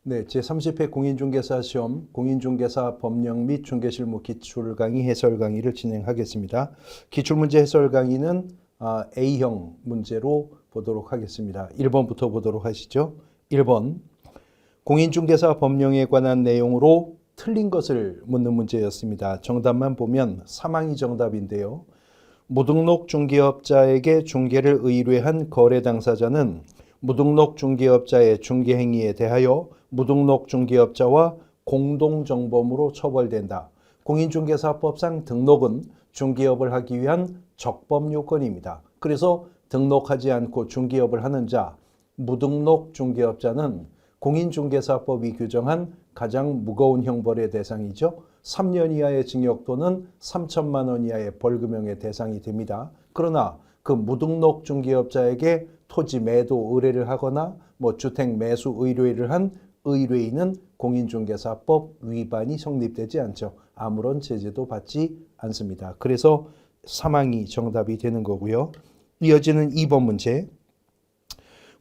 네, 제30회 공인중개사 시험 공인중개사 법령 및 중개실무 기출 강의 해설 강의를 진행하겠습니다. 기출문제 해설 강의는 A형 문제로 보도록 하겠습니다. 1번부터 보도록 하시죠. 1번, 공인중개사 법령에 관한 내용으로 틀린 것을 묻는 문제였습니다. 정답만 보면 사망이 정답인데요. 무등록 중개업자에게 중개를 의뢰한 거래 당사자는 무등록 중개업자의 중개행위에 대하여 무등록 중개업자와 공동정범으로 처벌된다. 공인중개사법상 등록은 중개업을 하기 위한 적법 요건입니다. 그래서 등록하지 않고 중개업을 하는 자, 무등록 중개업자는 공인중개사법이 규정한 가장 무거운 형벌의 대상이죠. 3년 이하의 징역 또는 3천만 원 이하의 벌금형의 대상이 됩니다. 그러나 그 무등록 중개업자에게 토지 매도 의뢰를 하거나 주택 매수 의뢰를 한 의뢰인은 공인중개사법 위반이 성립되지 않죠. 아무런 제재도 받지 않습니다. 그래서 사망이 정답이 되는 거고요. 이어지는 2번 문제.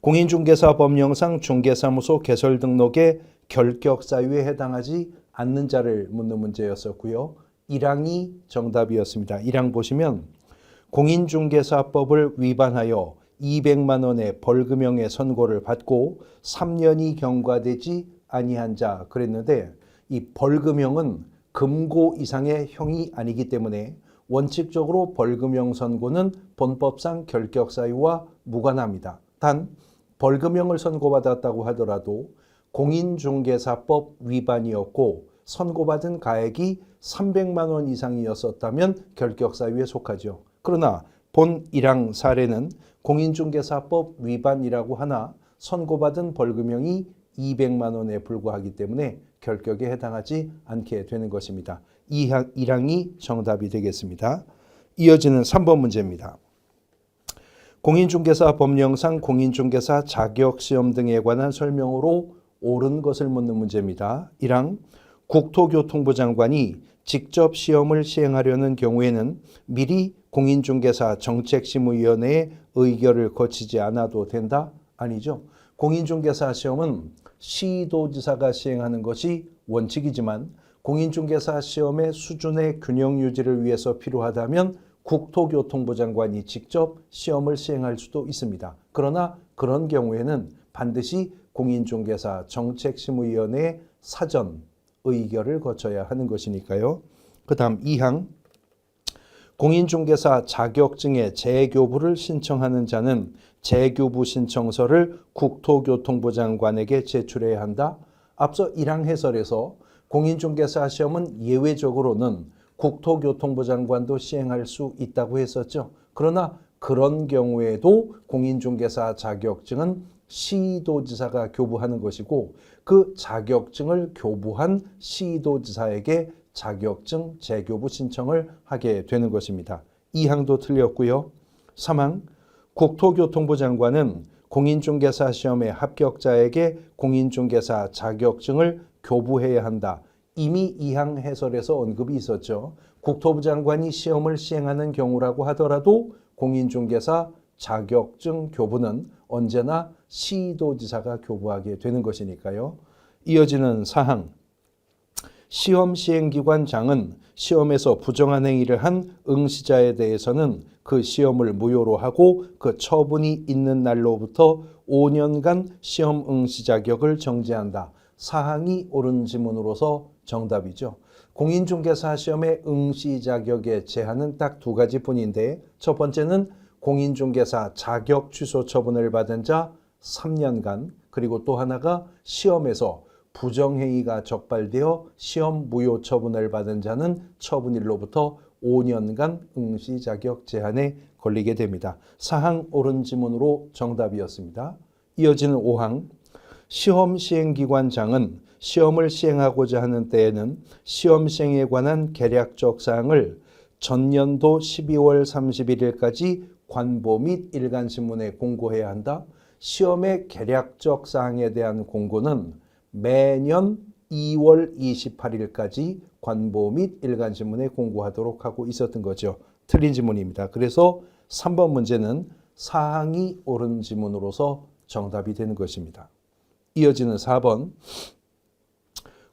공인중개사 법령상 중개사무소 개설 등록의 결격 사유에 해당하지 않는 자를 묻는 문제였었고요. 1항이 정답이었습니다. 1항 보시면 공인중개사법을 위반하여 200만 원의 벌금형의 선고를 받고 3년이 경과되지 아니한 자 그랬는데, 이 벌금형은 금고 이상의 형이 아니기 때문에 원칙적으로 벌금형 선고는 본법상 결격 사유와 무관합니다. 단 벌금형을 선고받았다고 하더라도 공인중개사법 위반이었고 선고받은 가액이 300만 원 이상이었었다면 결격 사유에 속하죠. 그러나 본 1항 사례는 공인중개사법 위반이라고 하나 선고받은 벌금형이 200만 원에 불과하기 때문에 결격에 해당하지 않게 되는 것입니다. 1항이 정답이 되겠습니다. 이어지는 3번 문제입니다. 공인중개사 법령상 공인중개사 자격시험 등에 관한 설명으로 옳은 것을 묻는 문제입니다. 1항, 국토교통부 장관이 직접 시험을 시행하려는 경우에는 미리 공인중개사 정책심의위원회의 의결을 거치지 않아도 된다? 아니죠. 공인중개사 시험은 시도지사가 시행하는 것이 원칙이지만 공인중개사 시험의 수준의 균형 유지를 위해서 필요하다면 국토교통부 장관이 직접 시험을 시행할 수도 있습니다. 그러나 그런 경우에는 반드시 공인중개사 정책심의위원회의 사전 의결을 거쳐야 하는 것이니까요. 그 다음 2항, 공인중개사 자격증의 재교부를 신청하는 자는 재교부 신청서를 국토교통부 장관에게 제출해야 한다. 앞서 1항 해설에서 공인중개사 시험은 예외적으로는 국토교통부 장관도 시행할 수 있다고 했었죠. 그러나 그런 경우에도 공인중개사 자격증은 시도지사가 교부하는 것이고 그 자격증을 교부한 시도지사에게 자격증 재교부 신청을 하게 되는 것입니다. 2항도 틀렸고요. 3항, 국토교통부 장관은 공인중개사 시험의 합격자에게 공인중개사 자격증을 교부해야 한다. 이미 2항 해설에서 언급이 있었죠. 국토부 장관이 시험을 시행하는 경우라고 하더라도 공인중개사 자격증 교부는 언제나 시도지사가 교부하게 되는 것이니까요. 이어지는 4항, 시험 시행기관장은 시험에서 부정한 행위를 한 응시자에 대해서는 그 시험을 무효로 하고 그 처분이 있는 날로부터 5년간 시험 응시 자격을 정지한다. 사항이 옳은 지문으로서 정답이죠. 공인중개사 시험의 응시 자격의 제한은 딱 두 가지뿐인데, 첫 번째는 공인중개사 자격 취소 처분을 받은 자 3년간, 그리고 또 하나가 시험에서 부정행위가 적발되어 시험 무효 처분을 받은 자는 처분일로부터 5년간 응시 자격 제한에 걸리게 됩니다. 사항 옳은 지문으로 정답이었습니다. 이어지는 5항, 시험 시행기관장은 시험을 시행하고자 하는 때에는 시험 시행에 관한 계략적 사항을 전년도 12월 31일까지 관보 및 일간신문에 공고해야 한다. 시험의 계략적 사항에 대한 공고는 매년 2월 28일까지 관보 및 일간신문에 공고하도록 하고 있었던 거죠. 틀린 지문입니다. 그래서 3번 문제는 사항이 옳은 지문으로서 정답이 되는 것입니다. 이어지는 4번.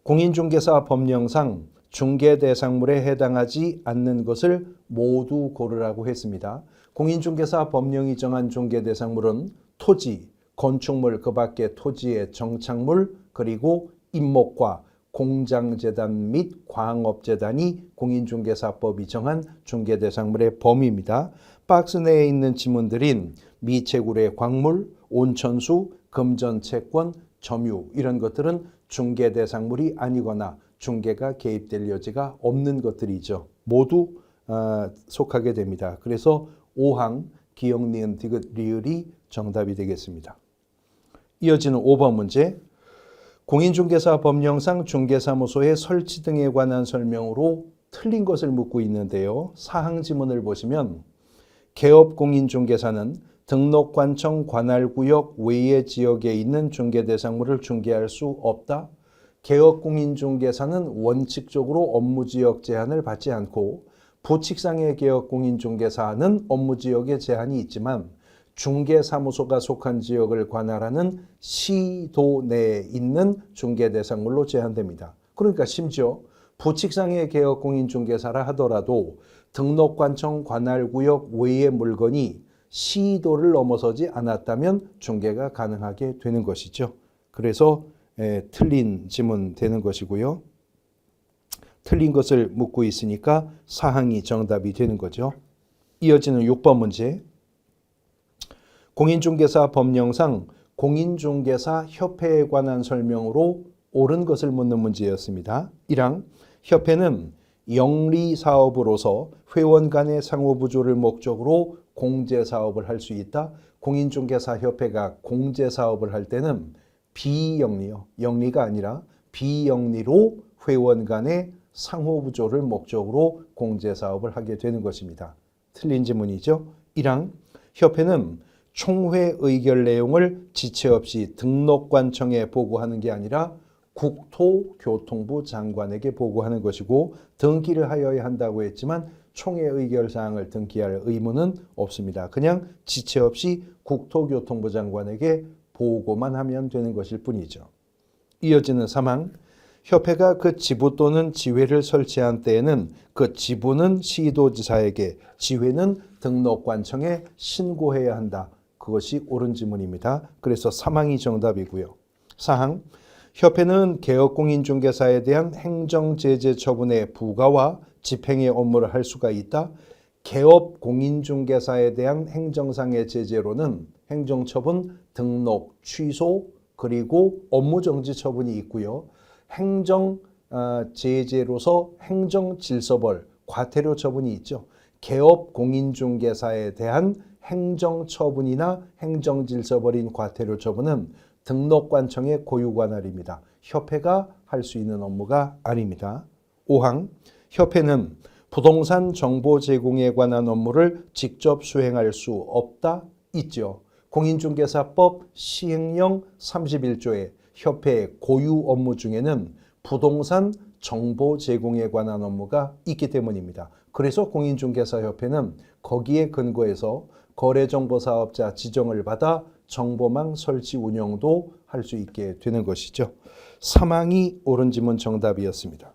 공인중개사 법령상 중개 대상물에 해당하지 않는 것을 모두 고르라고 했습니다. 공인중개사 법령이 정한 중개 대상물은 토지, 건축물 그 밖의 토지의 정착물, 그리고 임목과 공장재단 및 광업재단이 공인중개사법이 정한 중개대상물의 범위입니다. 박스 내에 있는 지문들인 미채굴의 광물, 온천수, 금전채권, 점유 이런 것들은 중개대상물이 아니거나 중개가 개입될 여지가 없는 것들이죠. 모두 속하게 됩니다. 그래서 5항 기역, 니은, 디귿, 리을이 정답이 되겠습니다. 이어지는 5번 문제. 공인중개사 법령상 중개사무소의 설치 등에 관한 설명으로 틀린 것을 묻고 있는데요. 사항 지문을 보시면 개업공인중개사는 등록관청 관할구역 외의 지역에 있는 중개대상물을 중개할 수 없다. 개업공인중개사는 원칙적으로 업무지역 제한을 받지 않고 부칙상의 개업공인중개사는 업무지역에 제한이 있지만 중개사무소가 속한 지역을 관할하는 시도 내에 있는 중개대상물로 제한됩니다. 그러니까 심지어 부칙상의 개업공인중개사라 하더라도 등록관청 관할구역 외의 물건이 시도를 넘어서지 않았다면 중개가 가능하게 되는 것이죠. 그래서 틀린 지문 되는 것이고요. 틀린 것을 묻고 있으니까 사항이 정답이 되는 거죠. 이어지는 6번 문제. 공인중개사 법령상 공인중개사 협회에 관한 설명으로 옳은 것을 묻는 문제였습니다. 1항 협회는 영리사업으로서 회원 간의 상호부조를 목적으로 공제사업을 할 수 있다. 공인중개사 협회가 공제사업을 할 때는 비영리요. 영리가 아니라 비영리로 회원 간의 상호부조를 목적으로 공제사업을 하게 되는 것입니다. 틀린 지문이죠. 1항 협회는 총회 의결 내용을 지체 없이 등록관청에 보고하는 게 아니라 국토교통부 장관에게 보고하는 것이고 등기를 하여야 한다고 했지만 총회 의결 사항을 등기할 의무는 없습니다. 그냥 지체 없이 국토교통부 장관에게 보고만 하면 되는 것일 뿐이죠. 이어지는 3항 협회가 그 지부 또는 지회를 설치한 때에는 그 지부는 시도지사에게, 지회는 등록관청에 신고해야 한다. 그것이 옳은 지문입니다. 그래서 3항이 정답이고요. 4항 협회는 개업공인중개사에 대한 행정제재 처분의 부과와 집행의 업무를 할 수가 있다. 개업공인중개사에 대한 행정상의 제재로는 행정처분, 등록, 취소, 그리고 업무정지 처분이 있고요. 행정제재로서 행정질서벌, 과태료 처분이 있죠. 개업공인중개사에 대한 행정처분이나 행정질서벌인 과태료 처분은 등록관청의 고유관할입니다. 협회가 할 수 있는 업무가 아닙니다. 5항 협회는 부동산 정보 제공에 관한 업무를 직접 수행할 수 없다. 있죠. 공인중개사법 시행령 31조의 협회의 고유 업무 중에는 부동산 정보 제공에 관한 업무가 있기 때문입니다. 그래서 공인중개사협회는 거기에 근거해서 거래정보사업자 지정을 받아 정보망 설치 운영도 할 수 있게 되는 것이죠. 3항이 옳은 지문 정답이었습니다.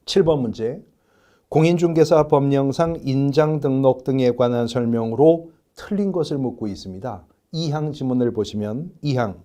7번 문제. 공인중개사 법령상 인장 등록 등에 관한 설명으로 틀린 것을 묻고 있습니다. 2항 지문을 보시면 2항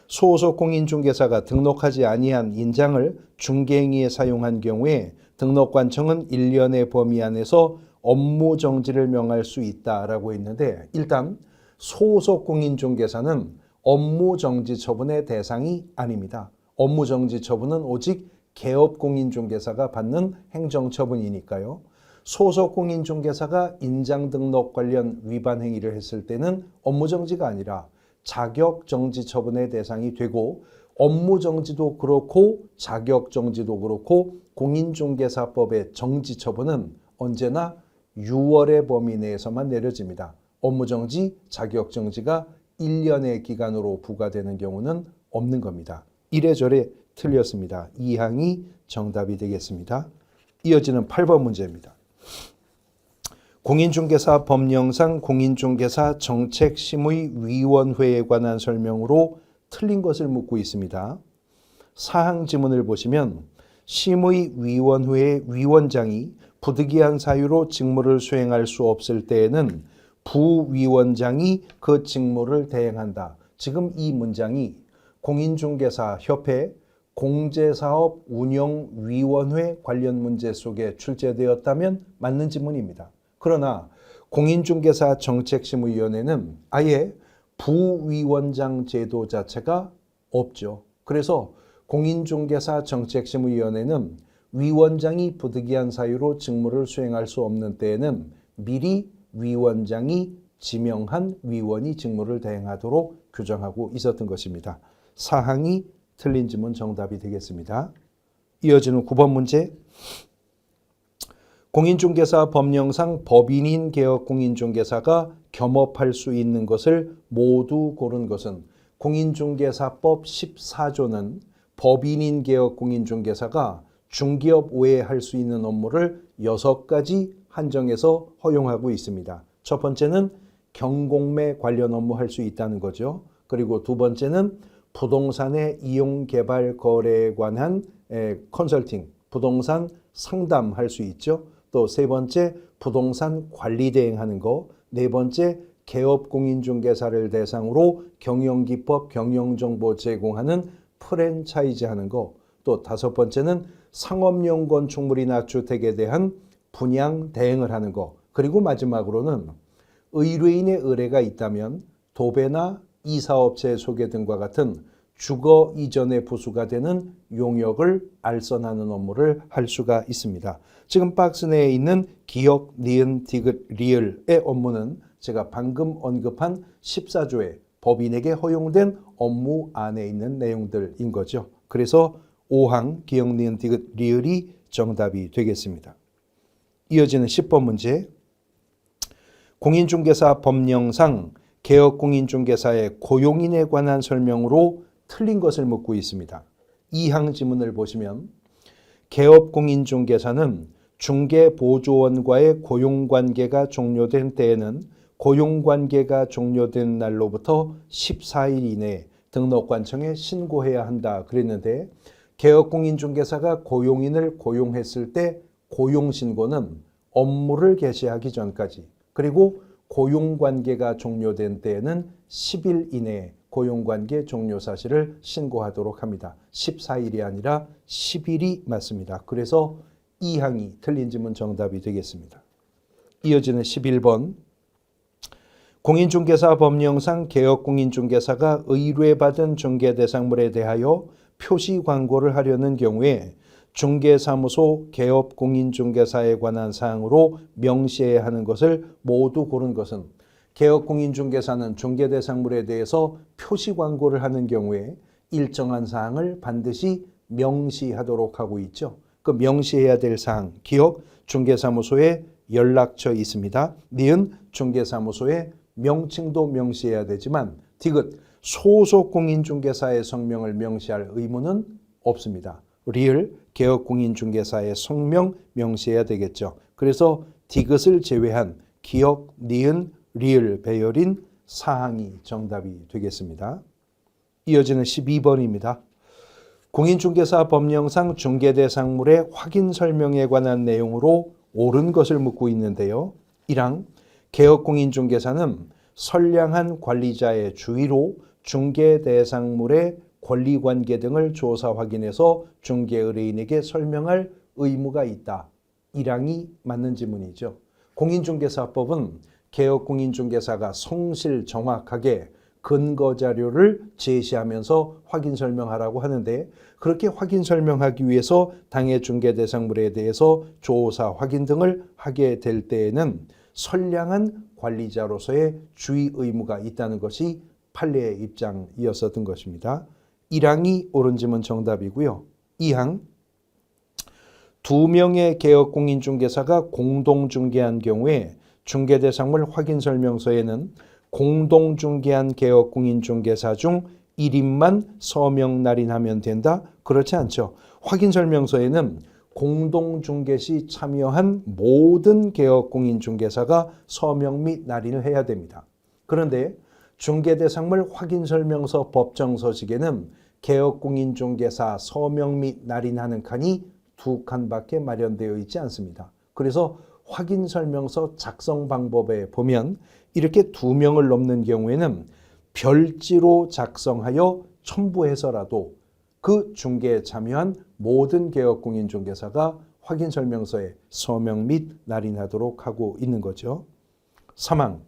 소속 공인중개사가 등록하지 아니한 인장을 중개행위에 사용한 경우에 등록관청은 1년의 범위 안에서 업무정지를 명할 수 있다라고 했는데 일단 소속 공인중개사는 업무정지 처분의 대상이 아닙니다. 업무정지 처분은 오직 개업공인중개사가 받는 행정처분이니까요. 소속 공인중개사가 인장 등록 관련 위반 행위를 했을 때는 업무정지가 아니라 자격정지 처분의 대상이 되고 업무정지도 그렇고 자격정지도 그렇고 공인중개사법의 정지 처분은 언제나 6월의 범위 내에서만 내려집니다. 업무정지, 자격정지가 1년의 기간으로 부과되는 경우는 없는 겁니다. 이래저래 틀렸습니다. 2항이 정답이 되겠습니다. 이어지는 8번 문제입니다. 공인중개사 법령상 공인중개사 정책심의위원회에 관한 설명으로 틀린 것을 묻고 있습니다. 사항 지문을 보시면 심의위원회의 위원장이 부득이한 사유로 직무를 수행할 수 없을 때에는 부위원장이 그 직무를 대행한다. 지금 이 문장이 공인중개사협회 공제사업운영위원회 관련 문제 속에 출제되었다면 맞는 지문입니다. 그러나 공인중개사 정책심의위원회는 아예 부위원장 제도 자체가 없죠. 그래서 공인중개사 정책심의위원회는 위원장이 부득이한 사유로 직무를 수행할 수 없는 때에는 미리 위원장이 지명한 위원이 직무를 대행하도록 규정하고 있었던 것입니다. 사항이 틀린 지문 정답이 되겠습니다. 이어지는 9번 문제. 공인중개사 법령상 법인인 개업 공인중개사가 겸업할 수 있는 것을 모두 고른 것은 공인중개사법 14조는 법인인 개업 공인중개사가 중개업 외에 할 수 있는 업무를 6가지 한정해서 허용하고 있습니다. 첫 번째는 경공매 관련 업무 할 수 있다는 거죠. 그리고 두 번째는 부동산의 이용 개발 거래에 관한 컨설팅, 부동산 상담할 수 있죠. 또 세 번째 부동산 관리 대행하는 거, 네 번째 개업 공인중개사를 대상으로 경영기법, 경영정보 제공하는 프랜차이즈 하는 거, 또 다섯 번째는 상업용 건축물이나 주택에 대한 분양 대행을 하는 거, 그리고 마지막으로는 의뢰인의 의뢰가 있다면 도배나 이사업체 소개 등과 같은 주거 이전의 부수가 되는 용역을 알선하는 업무를 할 수가 있습니다. 지금 박스 내에 있는 기역, 니은, 디귿, 리을의 업무는 제가 방금 언급한 14조의 법인에게 허용된 업무 안에 있는 내용들인 거죠. 그래서 5항 기역, 니은, 디귿, 리을이 정답이 되겠습니다. 이어지는 10번 문제. 공인중개사 법령상 개업공인중개사의 고용인에 관한 설명으로 틀린 것을 묻고 있습니다. 2항 지문을 보시면 개업공인중개사는 중개보조원과의 고용관계가 종료된 때에는 고용관계가 종료된 날로부터 14일 이내에 등록관청에 신고해야 한다 그랬는데, 개업공인중개사가 고용인을 고용했을 때 고용신고는 업무를 개시하기 전까지, 그리고 고용관계가 종료된 때에는 10일 이내에 고용관계 종료 사실을 신고하도록 합니다. 14일이 아니라 10일이 맞습니다. 그래서 2항이 틀린 지문 정답이 되겠습니다. 이어지는 11번. 공인중개사 법령상 개업공인중개사가 의뢰받은 중개대상물에 대하여 표시 광고를 하려는 경우에 중개사무소 개업공인중개사에 관한 사항으로 명시해야 하는 것을 모두 고른 것은, 개업공인중개사는 중개대상물에 대해서 표시 광고를 하는 경우에 일정한 사항을 반드시 명시하도록 하고 있죠. 그 명시해야 될 사항, 기억, 중개사무소에 연락처 있습니다. 니은, 중개사무소에 명칭도 명시해야 되지만 디귿, 소속 공인중개사의 성명을 명시할 의무는 없습니다. 리을, 개업공인중개사의 성명 명시해야 되겠죠. 그래서 디귿을 제외한 기역, 니은, 리을 배열인 사항이 정답이 되겠습니다. 이어지는 12번입니다. 공인중개사 법령상 중개대상물의 확인 설명에 관한 내용으로 옳은 것을 묻고 있는데요. 1항, 개업공인중개사는 선량한 관리자의 주의로 중개대상물의 권리관계 등을 조사 확인해서 중개의뢰인에게 설명할 의무가 있다. 1항이 맞는 지문이죠. 공인중개사법은 개업공인중개사가 성실 정확하게 근거자료를 제시하면서 확인 설명하라고 하는데, 그렇게 확인 설명하기 위해서 당해 중개대상물에 대해서 조사 확인 등을 하게 될 때에는 선량한 관리자로서의 주의 의무가 있다는 것이 판례의 입장이었었던 것입니다. 1항이 옳은 지문 정답이고요. 2항, 2명의 개업공인중개사가 공동중개한 경우에 중개대상물 확인설명서에는 공동중개한 개업공인중개사 중 1인만 서명 날인하면 된다? 그렇지 않죠. 확인설명서에는 공동중개 시 참여한 모든 개업공인중개사가 서명 및 날인을 해야 됩니다. 그런데 중개대상물 확인설명서 법정서식에는 개업공인중개사 서명 및 날인하는 칸이 2칸밖에 마련되어 있지 않습니다. 그래서 확인설명서 작성 방법에 보면 이렇게 2명을 넘는 경우에는 별지로 작성하여 첨부해서라도 그 중개에 참여한 모든 개업공인중개사가 확인설명서에 서명 및 날인하도록 하고 있는 거죠. 3항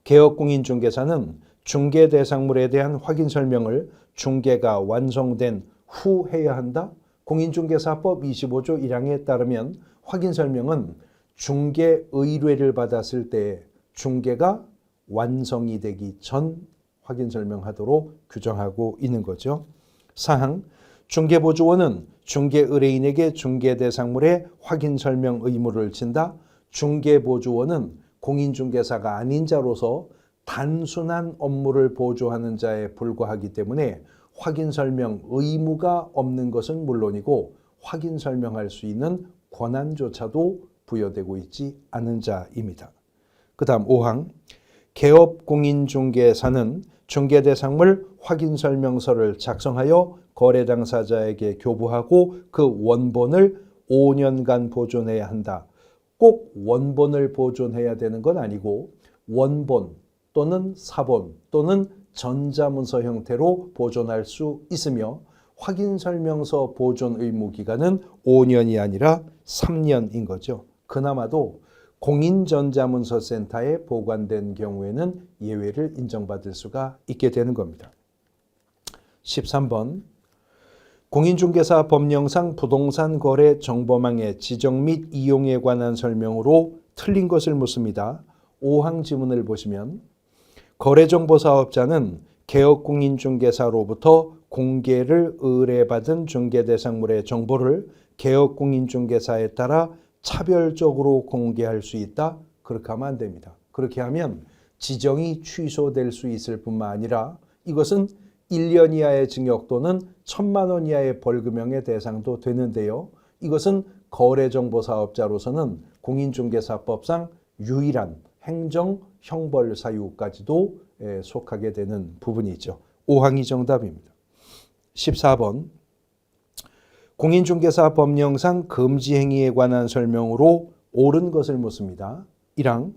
개업공인중개사는 중개대상물에 대한 확인설명을 중개가 완성된 후 해야 한다. 공인중개사법 25조 1항에 따르면 확인설명은 중개 의뢰를 받았을 때 중개가 완성이 되기 전 확인설명하도록 규정하고 있는 거죠. 4항 중개보조원은 중개 의뢰인에게 중개대상물의 확인설명 의무를 진다. 중개보조원은 공인중개사가 아닌 자로서 단순한 업무를 보조하는 자에 불과하기 때문에 확인설명 의무가 없는 것은 물론이고 확인설명할 수 있는 권한조차도 부여되고 있지 않은 자입니다. 그 다음 5항 개업공인중개사는 중개대상물 확인설명서를 작성하여 거래 당사자에게 교부하고 그 원본을 5년간 보존해야 한다. 꼭 원본을 보존해야 되는 건 아니고 원본 또는 사본 또는 전자문서 형태로 보존할 수 있으며 확인설명서 보존 의무 기간은 5년이 아니라 3년인 거죠. 그나마도 공인전자문서센터에 보관된 경우에는 예외를 인정받을 수가 있게 되는 겁니다. 13번 공인중개사 법령상 부동산 거래 정보망의 지정 및 이용에 관한 설명으로 틀린 것을 묻습니다. 5항 지문을 보시면 거래정보사업자는 개업공인중개사로부터 공개를 의뢰받은 중개대상물의 정보를 개업공인중개사에 따라 차별적으로 공개할 수 있다. 그렇게 하면 안 됩니다. 그렇게 하면 지정이 취소될 수 있을 뿐만 아니라 이것은 1년 이하의 징역 또는 1,000만 원 이하의 벌금형의 대상도 되는데요. 이것은 거래정보사업자로서는 공인중개사법상 유일한 행정 형벌 사유까지도 속하게 되는 부분이죠. 5항이 정답입니다. 14번 공인중개사 법령상 금지 행위에 관한 설명으로 옳은 것을 묻습니다. 1항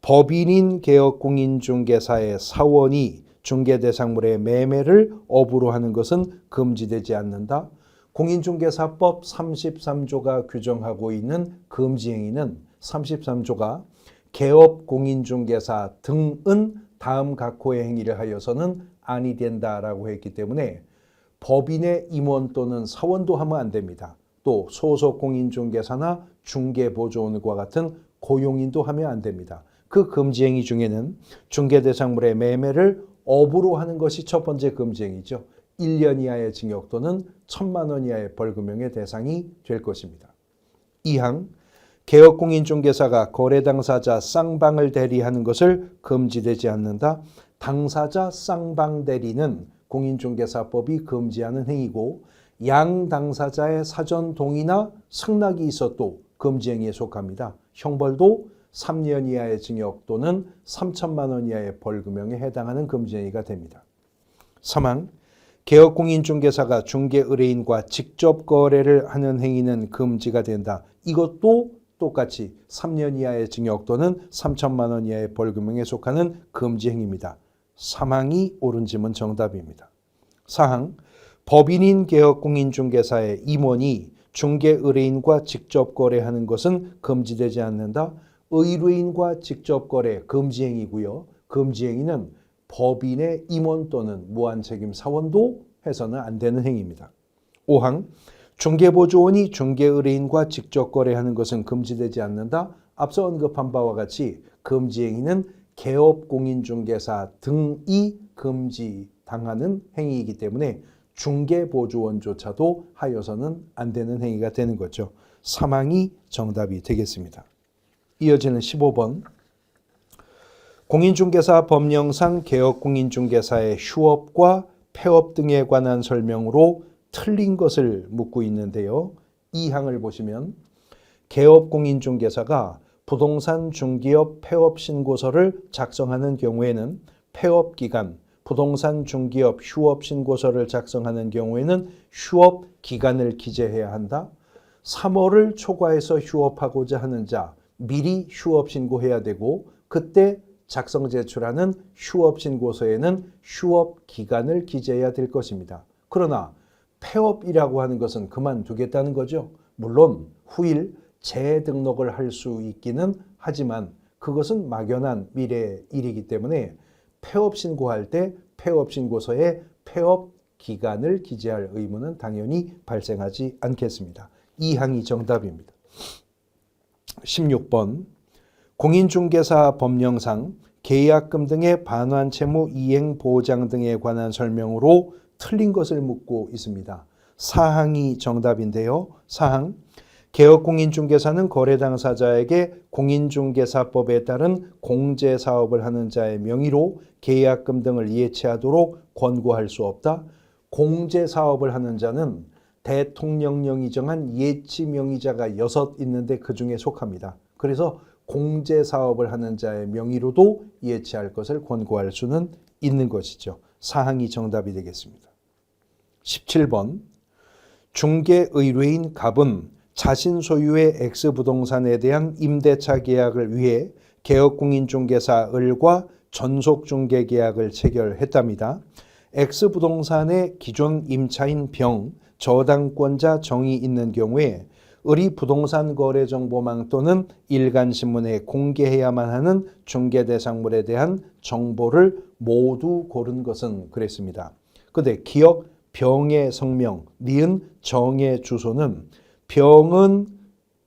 법인인 개업공인중개사의 사원이 중개대상물의 매매를 업으로 하는 것은 금지되지 않는다. 공인중개사법 33조가 규정하고 있는 금지 행위는 33조가 개업공인중개사 등은 다음 각호의 행위를 하여서는 아니 된다라고 했기 때문에 법인의 임원 또는 사원도 하면 안 됩니다. 또 소속 공인중개사나 중개보조원과 같은 고용인도 하면 안 됩니다. 그 금지 행위 중에는 중개대상물의 매매를 업으로 하는 것이 첫 번째 금지 행위죠. 1년 이하의 징역 또는 1,000만 원 이하의 벌금형의 대상이 될 것입니다. 2항 개업공인중개사가 거래 당사자 쌍방을 대리하는 것을 금지되지 않는다. 당사자 쌍방 대리는 공인중개사법이 금지하는 행위고 양 당사자의 사전 동의나 승낙이 있어도 금지 행위에 속합니다. 형벌도 3년 이하의 징역 또는 3,000만 원 이하의 벌금형에 해당하는 금지 행위가 됩니다. 3항 개업공인중개사가 중개 의뢰인과 직접 거래를 하는 행위는 금지가 된다. 이것도 똑같이 3년 이하의 징역 또는 3,000만 원 이하의 벌금형에 속하는 금지 행위입니다. 3항이 옳은 지문 정답입니다. 4항 법인인 개업공인중개사의 임원이 중개 의뢰인과 직접 거래하는 것은 금지되지 않는다. 의뢰인과 직접 거래 금지 행위고요. 금지 행위는 법인의 임원 또는 무한책임 사원도 해서는 안 되는 행위입니다. 5항 중개보조원이 중개 의뢰인과 직접 거래하는 것은 금지되지 않는다. 앞서 언급한 바와 같이 금지 행위는 개업공인중개사 등이 금지당하는 행위이기 때문에 중개보조원조차도 하여서는 안 되는 행위가 되는 거죠. 3항이 정답이 되겠습니다. 이어지는 15번 공인중개사 법령상 개업공인중개사의 휴업과 폐업 등에 관한 설명으로 틀린 것을 묻고 있는데요. 이 항을 보시면 개업공인중개사가 부동산 중개업 폐업 신고서를 작성하는 경우에는 폐업기간, 부동산 중개업 휴업신고서를 작성하는 경우에는 휴업기간을 기재해야 한다. 3월을 초과해서 휴업하고자 하는 자 미리 휴업신고해야 되고 그때 작성 제출하는 휴업신고서에는 휴업기간을 기재해야 될 것입니다. 그러나 폐업이라고 하는 것은 그만두겠다는 거죠. 물론 후일 재등록을 할 수 있기는 하지만 그것은 막연한 미래의 일이기 때문에 폐업 신고할 때 폐업 신고서에 폐업 기간을 기재할 의무는 당연히 발생하지 않겠습니다. 이 항이 정답입니다. 16번 공인중개사 법령상 계약금 등의 반환 채무 이행 보장 등에 관한 설명으로 틀린 것을 묻고 있습니다. 사항이 정답인데요. 사항 개업공인중개사는 거래 당사자에게 공인중개사법에 따른 공제사업을 하는 자의 명의로 계약금 등을 예치하도록 권고할 수 없다. 공제사업을 하는 자는 대통령령이 정한 예치명의자가 6 있는데 그 중에 속합니다. 그래서 공제사업을 하는 자의 명의로도 예치할 것을 권고할 수는 있는 것이죠. 사항이 정답이 되겠습니다. 17번 중개의뢰인 갑은 자신 소유의 X부동산에 대한 임대차 계약을 위해 개업공인중개사 을과 전속중개계약을 체결했답니다. X부동산의 기존 임차인 병, 저당권자 정이 있는 경우에 을이 부동산 거래정보망 또는 일간신문에 공개해야만 하는 중개대상물에 대한 정보를 모두 고른 것은 그랬습니다. 그런데 기억 병의 성명, 니은 정의 주소는 병은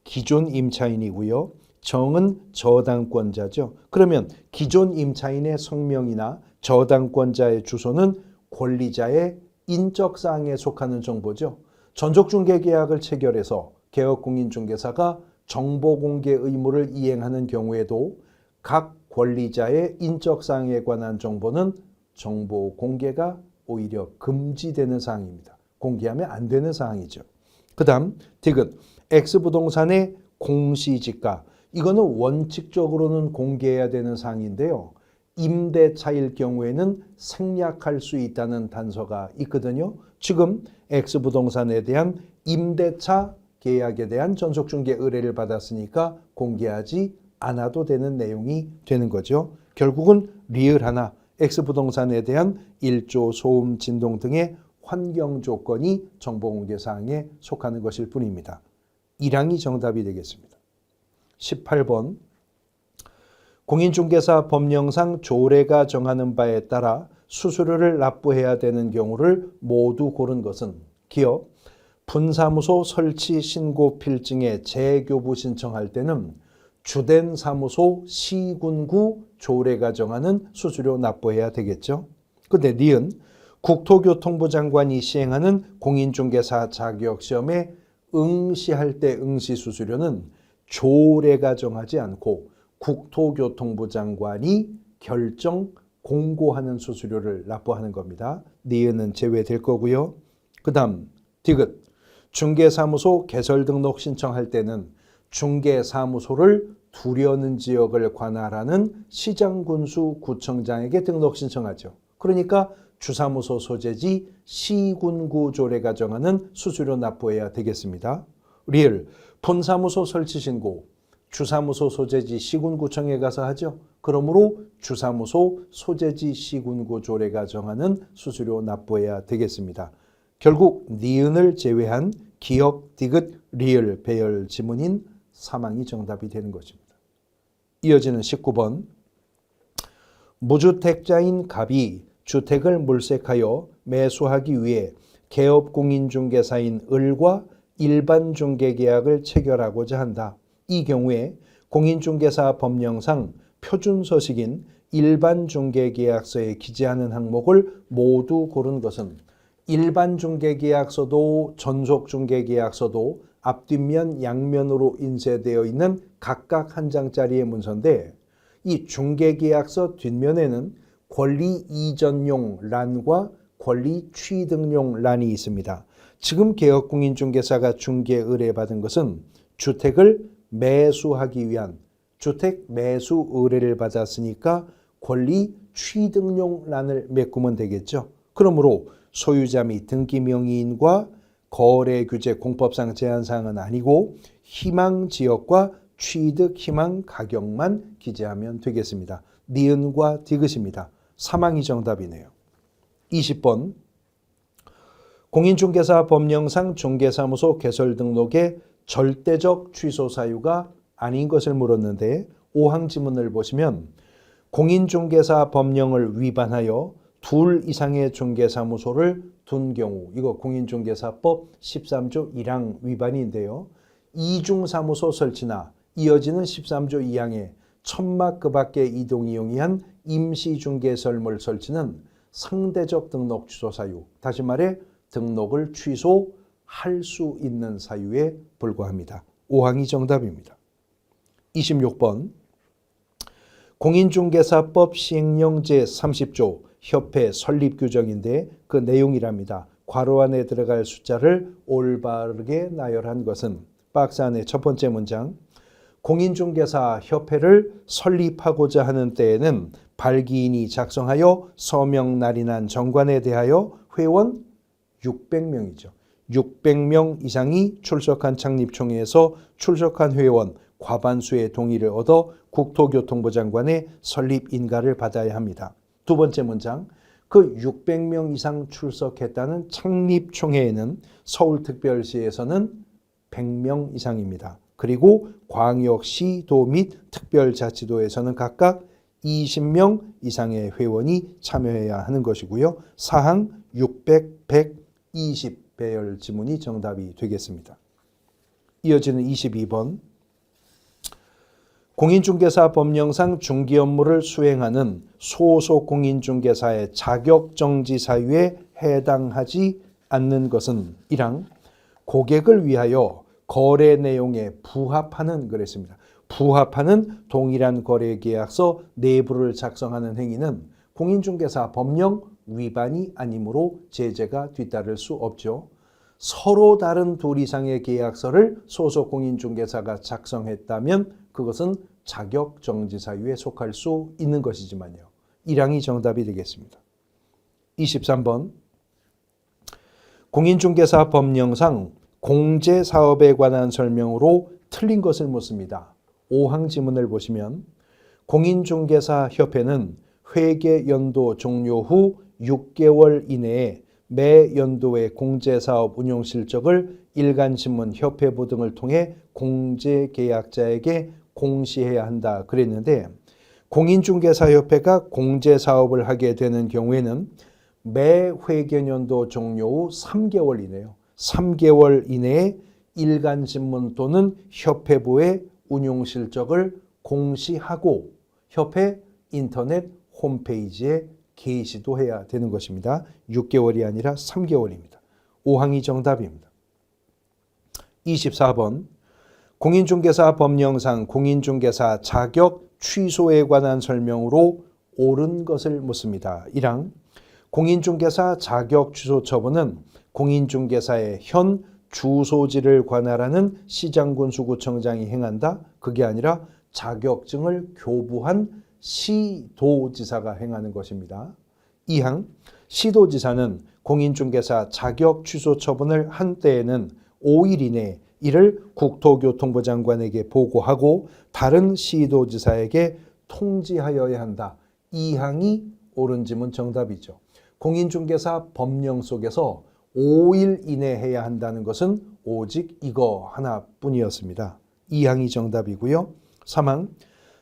기존 임차인이고요. 정은 저당권자죠. 그러면 기존 임차인의 성명이나 저당권자의 주소는 권리자의 인적사항에 속하는 정보죠. 전속중개계약을 체결해서 개업공인중개사가 정보공개 의무를 이행하는 경우에도 각 권리자의 인적사항에 관한 정보는 정보공개가 오히려 금지되는 사항입니다. 공개하면 안 되는 사항이죠. 그 다음 디귿 X부동산의 공시지가 이거는 원칙적으로는 공개해야 되는 사항인데요. 임대차일 경우에는 생략할 수 있다는 단서가 있거든요. 지금 X부동산에 대한 임대차 계약에 대한 전속중개 의뢰를 받았으니까 공개하지 않아도 되는 내용이 되는 거죠. 결국은 리을 하나 X부동산에 대한 일조, 소음, 진동 등의 환경 조건이 정보공개 사항에 속하는 것일 뿐입니다. 1항이 정답이 되겠습니다. 18번 공인중개사 법령상 조례가 정하는 바에 따라 수수료를 납부해야 되는 경우를 모두 고른 것은 기업, 분사무소 설치 신고 필증에 재교부 신청할 때는 주된 사무소 시군구 조례가 정하는 수수료 납부해야 되겠죠. 근데 니은 국토교통부 장관이 시행하는 공인중개사 자격시험에 응시할 때 응시수수료는 조례가 정하지 않고 국토교통부 장관이 결정 공고하는 수수료를 납부하는 겁니다. 니은은 제외될 거고요. 그 다음 디귿 중개사무소 개설등록 신청할 때는 중개사무소를 두려는 지역을 관할하는 시장군수 구청장에게 등록 신청하죠. 그러니까 주사무소 소재지 시군구 조례가 정하는 수수료 납부해야 되겠습니다. 리을 분사무소 설치 신고 주사무소 소재지 시군구청에 가서 하죠. 그러므로 주사무소 소재지 시군구 조례가 정하는 수수료 납부해야 되겠습니다. 결국 니은을 제외한 기억, 디귿, 리을 배열 지문인 3항이 정답이 되는 것입니다. 이어지는 19번 무주택자인 갑이 주택을 물색하여 매수하기 위해 개업공인중개사인 을과 일반중개계약을 체결하고자 한다. 이 경우에 공인중개사 법령상 표준서식인 일반중개계약서에 기재하는 항목을 모두 고른 것은 일반중개계약서도 전속중개계약서도 앞뒷면 양면으로 인쇄되어 있는 각각 한 장짜리의 문서인데 이 중개계약서 뒷면에는 권리 이전용 란과 권리 취득용 란이 있습니다. 지금 개업공인중개사가 중개 의뢰받은 것은 주택을 매수하기 위한 주택 매수 의뢰를 받았으니까 권리 취득용란을 메꾸면 되겠죠. 그러므로 소유자 및 등기 명의인과 거래 규제 공법상 제한사항은 아니고 희망 지역과 취득 희망 가격만 기재하면 되겠습니다. 니은과 디귿입니다. 사망이 정답이네요. 20번 공인중개사 법령상 중개사무소 개설 등록의 절대적 취소 사유가 아닌 것을 물었는데 5항 지문을 보시면 공인중개사 법령을 위반하여 둘 이상의 중개사무소를 둔 경우, 이거 공인중개사법 13조 1항 위반인데요. 이중사무소 설치나 이어지는 13조 2항의 천막 그 밖의 이동이 용이한 임시중개설물 설치는 상대적 등록 취소 사유, 다시 말해 등록을 취소할 수 있는 사유에 불과합니다. 5항이 정답입니다. 26번 공인중개사법 시행령 제30조 협회 설립 규정인데 그 내용이랍니다. 괄호 안에 들어갈 숫자를 올바르게 나열한 것은 박스 안의 첫 번째 문장 공인중개사 협회를 설립하고자 하는 때에는 발기인이 작성하여 서명 날인한 정관에 대하여 회원 600명이죠. 600명 이상이 출석한 창립총회에서 출석한 회원 과반수의 동의를 얻어 국토교통부 장관의 설립 인가를 받아야 합니다. 두 번째 문장, 그 600명 이상 출석했다는 창립총회에는 서울특별시에서는 100명 이상입니다. 그리고 광역시도 및 특별자치도에서는 각각 20명 이상의 회원이 참여해야 하는 것이고요. 사항 600, 120 배열 지문이 정답이 되겠습니다. 이어지는 22번 공인중개사 법령상 중개 업무를 수행하는 소속 공인중개사의 자격정지 사유에 해당하지 않는 것은 1항 고객을 위하여 거래 내용에 부합하는 그랬습니다. 부합하는 동일한 거래계약서 내부를 작성하는 행위는 공인중개사 법령 위반이 아니므로 제재가 뒤따를 수 없죠. 서로 다른 둘 이상의 계약서를 소속 공인중개사가 작성했다면 그것은 자격정지 사유에 속할 수 있는 것이지만요. 1항이 정답이 되겠습니다. 23번 공인중개사 법령상 공제사업에 관한 설명으로 틀린 것을 묻습니다. 5항 지문을 보시면 공인중개사 협회는 회계연도 종료 후 6개월 이내에 매 연도의 공제사업 운용 실적을 일간신문 협회부 등을 통해 공제계약자에게 공시해야 한다 그랬는데 공인중개사협회가 공제사업을 하게 되는 경우에는 매 회계연도 종료 후 3개월 이내요. 3개월 이내에 일간신문 또는 협회부의 운용 실적을 공시하고 협회 인터넷 홈페이지에 게시도 해야 되는 것입니다. 6개월이 아니라 3개월입니다. 5항이 정답입니다. 24번 공인중개사 법령상 공인중개사 자격 취소에 관한 설명으로 옳은 것을 묻습니다. 1항 공인중개사 자격 취소 처분은 공인중개사의 현 주소지를 관할하는 시장군수구청장이 행한다. 그게 아니라 자격증을 교부한 시도지사가 행하는 것입니다. 2항 시도지사는 공인중개사 자격 취소 처분을 한 때에는 5일 이내에 이를 국토교통부 장관에게 보고하고 다른 시도지사에게 통지하여야 한다. 2항이 옳은 지문 정답이죠. 공인중개사 법령 속에서 5일 이내 해야 한다는 것은 오직 이거 하나뿐이었습니다. 2항이 정답이고요. 3항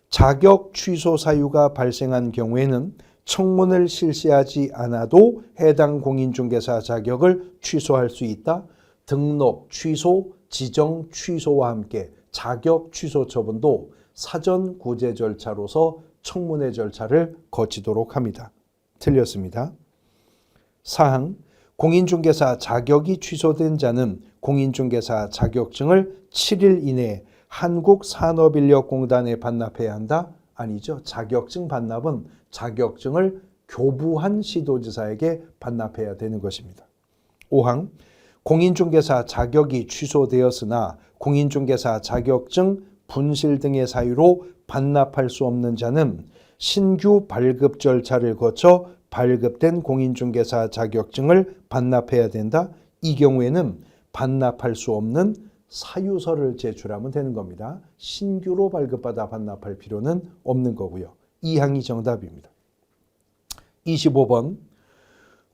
자격 취소 사유가 발생한 경우에는 청문을 실시하지 않아도 해당 공인중개사 자격을 취소할 수 있다. 등록 취소, 지정 취소와 함께 자격 취소 처분도 사전 구제 절차로서 청문회 절차를 거치도록 합니다. 틀렸습니다. 4항 공인중개사 자격이 취소된 자는 공인중개사 자격증을 7일 이내에 한국산업인력공단에 반납해야 한다? 아니죠. 자격증 반납은 자격증을 교부한 시도지사에게 반납해야 되는 것입니다. 5항 공인중개사 자격이 취소되었으나 공인중개사 자격증 분실 등의 사유로 반납할 수 없는 자는 신규 발급 절차를 거쳐 발급된 공인중개사 자격증을 반납해야 된다. 이 경우에는 반납할 수 없는 사유서를 제출하면 되는 겁니다. 신규로 발급받아 반납할 필요는 없는 거고요. 이 항이 정답입니다. 25번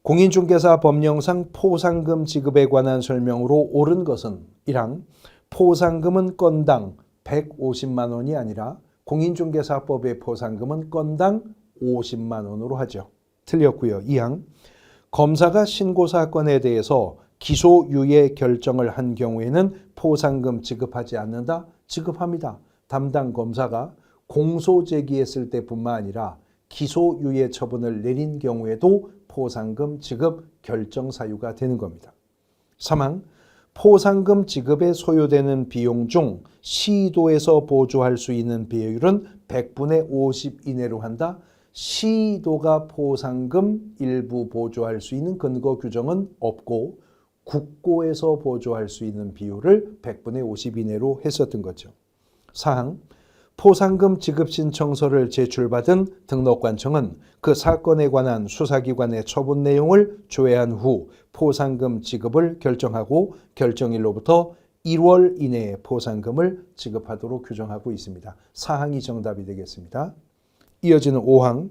공인중개사 법령상 포상금 지급에 관한 설명으로 옳은 것은 1항 포상금은 건당 150만 원이 아니라 공인중개사법의 포상금은 건당 50만 원으로 하죠. 틀렸고요. 2항 검사가 신고 사건에 대해서 기소유예 결정을 한 경우에는 포상금 지급하지 않는다? 지급합니다. 담당 검사가 공소 제기했을 때뿐만 아니라 기소유예 처분을 내린 경우에도 포상금 지급 결정 사유가 되는 겁니다. 3항 포상금 지급에 소요되는 비용 중 시도에서 보조할 수 있는 비율은 100분의 50 이내로 한다. 시도가 포상금 일부 보조할 수 있는 근거 규정은 없고 국고에서 보조할 수 있는 비율을 100분의 50 이내로 했었던 거죠. 4항 포상금 지급 신청서를 제출받은 등록관청은 그 사건에 관한 수사기관의 처분 내용을 조회한 후 포상금 지급을 결정하고 결정일로부터 1월 이내에 포상금을 지급하도록 규정하고 있습니다. 4항이 정답이 되겠습니다. 이어지는 5항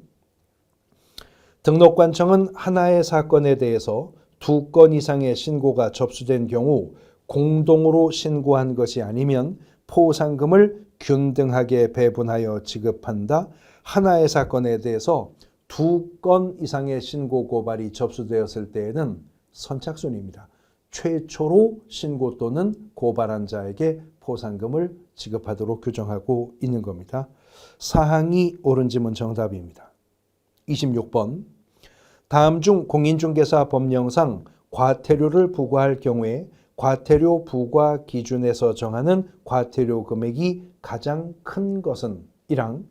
등록관청은 하나의 사건에 대해서 2건 이상의 신고가 접수된 경우 공동으로 신고한 것이 아니면 포상금을 균등하게 배분하여 지급한다. 하나의 사건에 대해서 2건 이상의 신고 고발이 접수되었을 때에는 선착순입니다. 최초로 신고 또는 고발한 자에게 포상금을 지급하도록 규정하고 있는 겁니다. 사항이 옳은 지문 정답입니다. 26번 다음 중 공인중개사 법령상 과태료를 부과할 경우에 과태료 부과 기준에서 정하는 과태료 금액이 가장 큰 것은 1항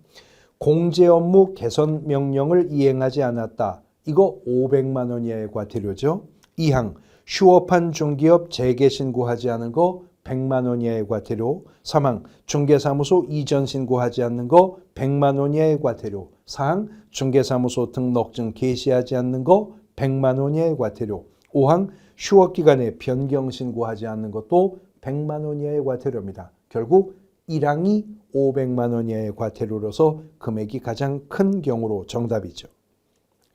공제 업무 개선 명령을 이행하지 않았다. 이거 500만 원 이하의 과태료죠. 2항 휴업한 중개업 재개 신고하지 않은 거 100만 원 이하의 과태료. 3항 중개사무소 이전 신고하지 않는 거 100만 원 이하의 과태료. 4항 중개사무소 등록증 게시하지 않는 거 100만 원 이하의 과태료. 5항 휴업기간에 변경 신고하지 않는 것도 100만 원 이하의 과태료입니다. 결국 1항이 500만 원 이하의 과태료로서 금액이 가장 큰 경우로 정답이죠.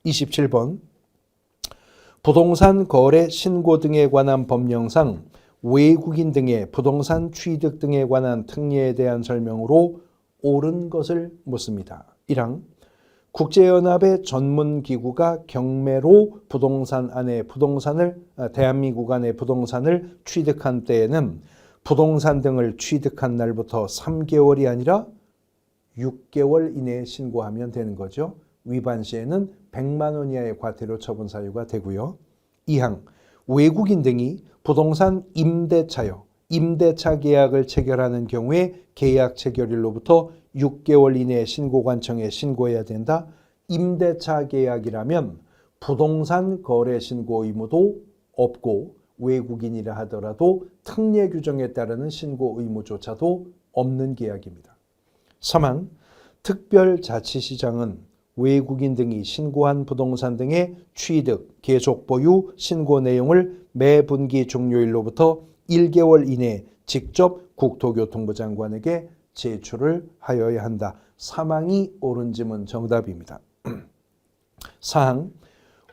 27번 부동산 거래 신고 등에 관한 법령상 외국인 등의 부동산 취득 등에 관한 특례에 대한 설명으로 옳은 것을 묻습니다. 1항 국제연합의 전문기구가 경매로 부동산 안에 대한민국 안에 부동산을 취득한 때에는 부동산 등을 취득한 날부터 3개월이 아니라 6개월 이내에 신고하면 되는 거죠. 위반 시에는 100만 원 이하의 과태료 처분 사유가 되고요. 2항 외국인 등이 부동산 임대차 계약을 체결하는 경우에 계약 체결일로부터 6개월 이내에 신고관청에 신고해야 된다. 임대차 계약이라면 부동산 거래 신고 의무도 없고 외국인이라 하더라도 특례 규정에 따르는 신고 의무조차도 없는 계약입니다. 3항 특별자치시장은 외국인 등이 신고한 부동산 등의 취득, 계속 보유, 신고 내용을 매 분기 종료일로부터 1개월 이내에 직접 국토교통부 장관에게 제출을 하여야 한다. 3항이 옳은 지문 정답입니다. 4항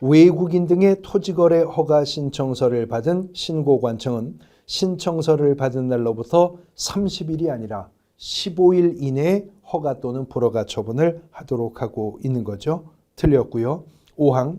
외국인 등의 토지거래 허가 신청서를 받은 신고관청은 신청서를 받은 날로부터 30일이 아니라 15일 이내에 허가 또는 불허가 처분을 하도록 하고 있는 거죠. 틀렸고요. 5항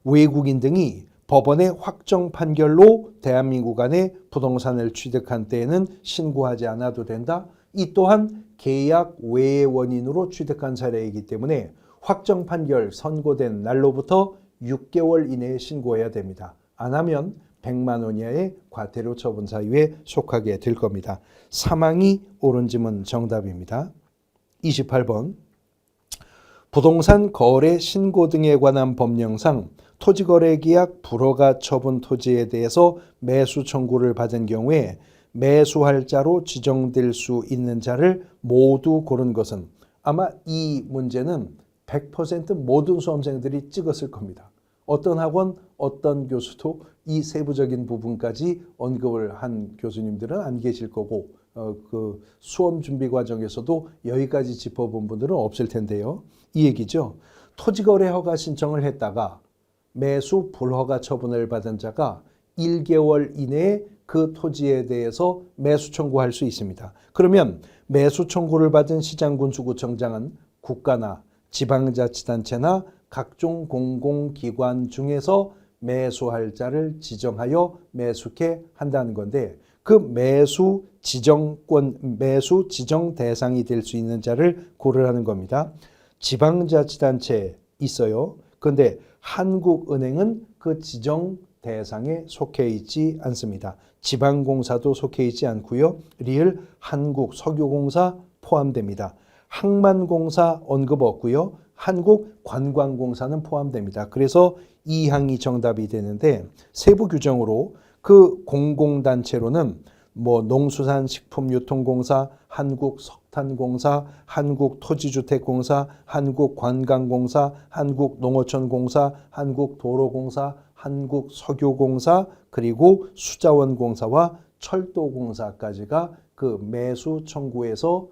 외국인 등이 법원의 확정 판결로 대한민국 안에 부동산을 취득한 때에는 신고하지 않아도 된다. 이 또한 계약 외의 원인으로 취득한 사례이기 때문에 확정 판결 선고된 날로부터 6개월 이내에 신고해야 됩니다. 안 하면 100만 원 이하의 과태료 처분 사유에 속하게 될 겁니다. 3항이 옳은 지문 정답입니다. 28번 부동산 거래 신고 등에 관한 법령상 토지거래계약 불허가 처분 토지에 대해서 매수 청구를 받은 경우에 매수할 자로 지정될 수 있는 자를 모두 고른 것은 아마 이 문제는 100% 모든 수험생들이 찍었을 겁니다. 어떤 학원, 어떤 교수도 이 세부적인 부분까지 언급을 한 교수님들은 안 계실 거고 그 수험 준비 과정에서도 여기까지 짚어본 분들은 없을 텐데요. 이 얘기죠. 토지거래 허가 신청을 했다가 매수 불허가 처분을 받은 자가 1개월 이내에 그 토지에 대해서 매수 청구할 수 있습니다. 그러면 매수 청구를 받은 시장군수구청장은 국가나 지방자치단체나 각종 공공기관 중에서 매수할 자를 지정하여 매수케 한다는 건데 그 매수 지정 대상이 될 수 있는 자를 고르라는 겁니다. 지방자치단체 있어요. 그런데 한국은행은 그 지정 대상에 속해 있지 않습니다. 지방공사도 속해 있지 않고요. 리을 한국석유공사 포함됩니다. 항만공사 언급 없고요. 한국관광공사는 포함됩니다. 그래서 이 항이 정답이 되는데 세부 규정으로 그 공공단체로는 뭐 농수산식품유통공사, 한국석탄공사, 한국토지주택공사, 한국관광공사, 한국농어촌공사, 한국도로공사, 한국석유공사, 그리고 수자원공사와 철도공사까지가 그 매수 청구에서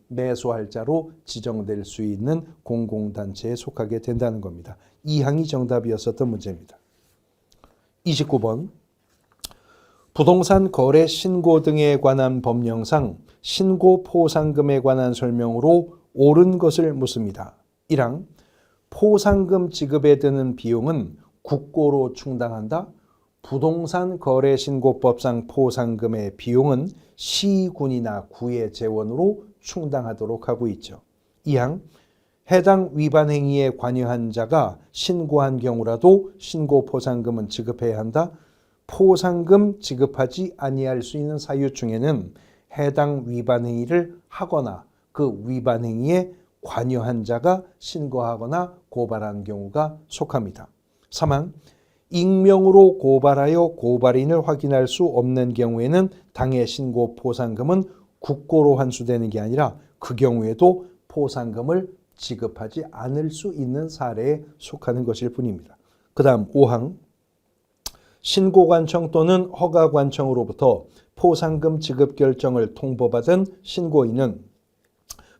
매수할 자로 지정될 수 있는 공공단체에 속하게 된다는 겁니다. 이 항이 정답이었었던 문제입니다. 29번. 부동산 거래 신고 등에 관한 법령상 신고 포상금에 관한 설명으로 옳은 것을 묻습니다. 1항. 포상금 지급에 드는 비용은 국고로 충당한다. 부동산 거래 신고법상 포상금의 비용은 시군이나 구의 재원으로 충당하도록 하고 있죠. 2항. 해당 위반 행위에 관여한 자가 신고한 경우라도 신고 포상금은 지급해야 한다. 포상금 지급하지 아니할 수 있는 사유 중에는 해당 위반 행위를 하거나 그 위반 행위에 관여한 자가 신고하거나 고발한 경우가 속합니다. 3항. 익명으로 고발하여 고발인을 확인할 수 없는 경우에는 당해 신고 포상금은 국고로 환수되는 게 아니라 그 경우에도 포상금을 지급하지 않을 수 있는 사례에 속하는 것일 뿐입니다. 그 다음 5항. 신고관청 또는 허가관청으로부터 포상금 지급 결정을 통보받은 신고인은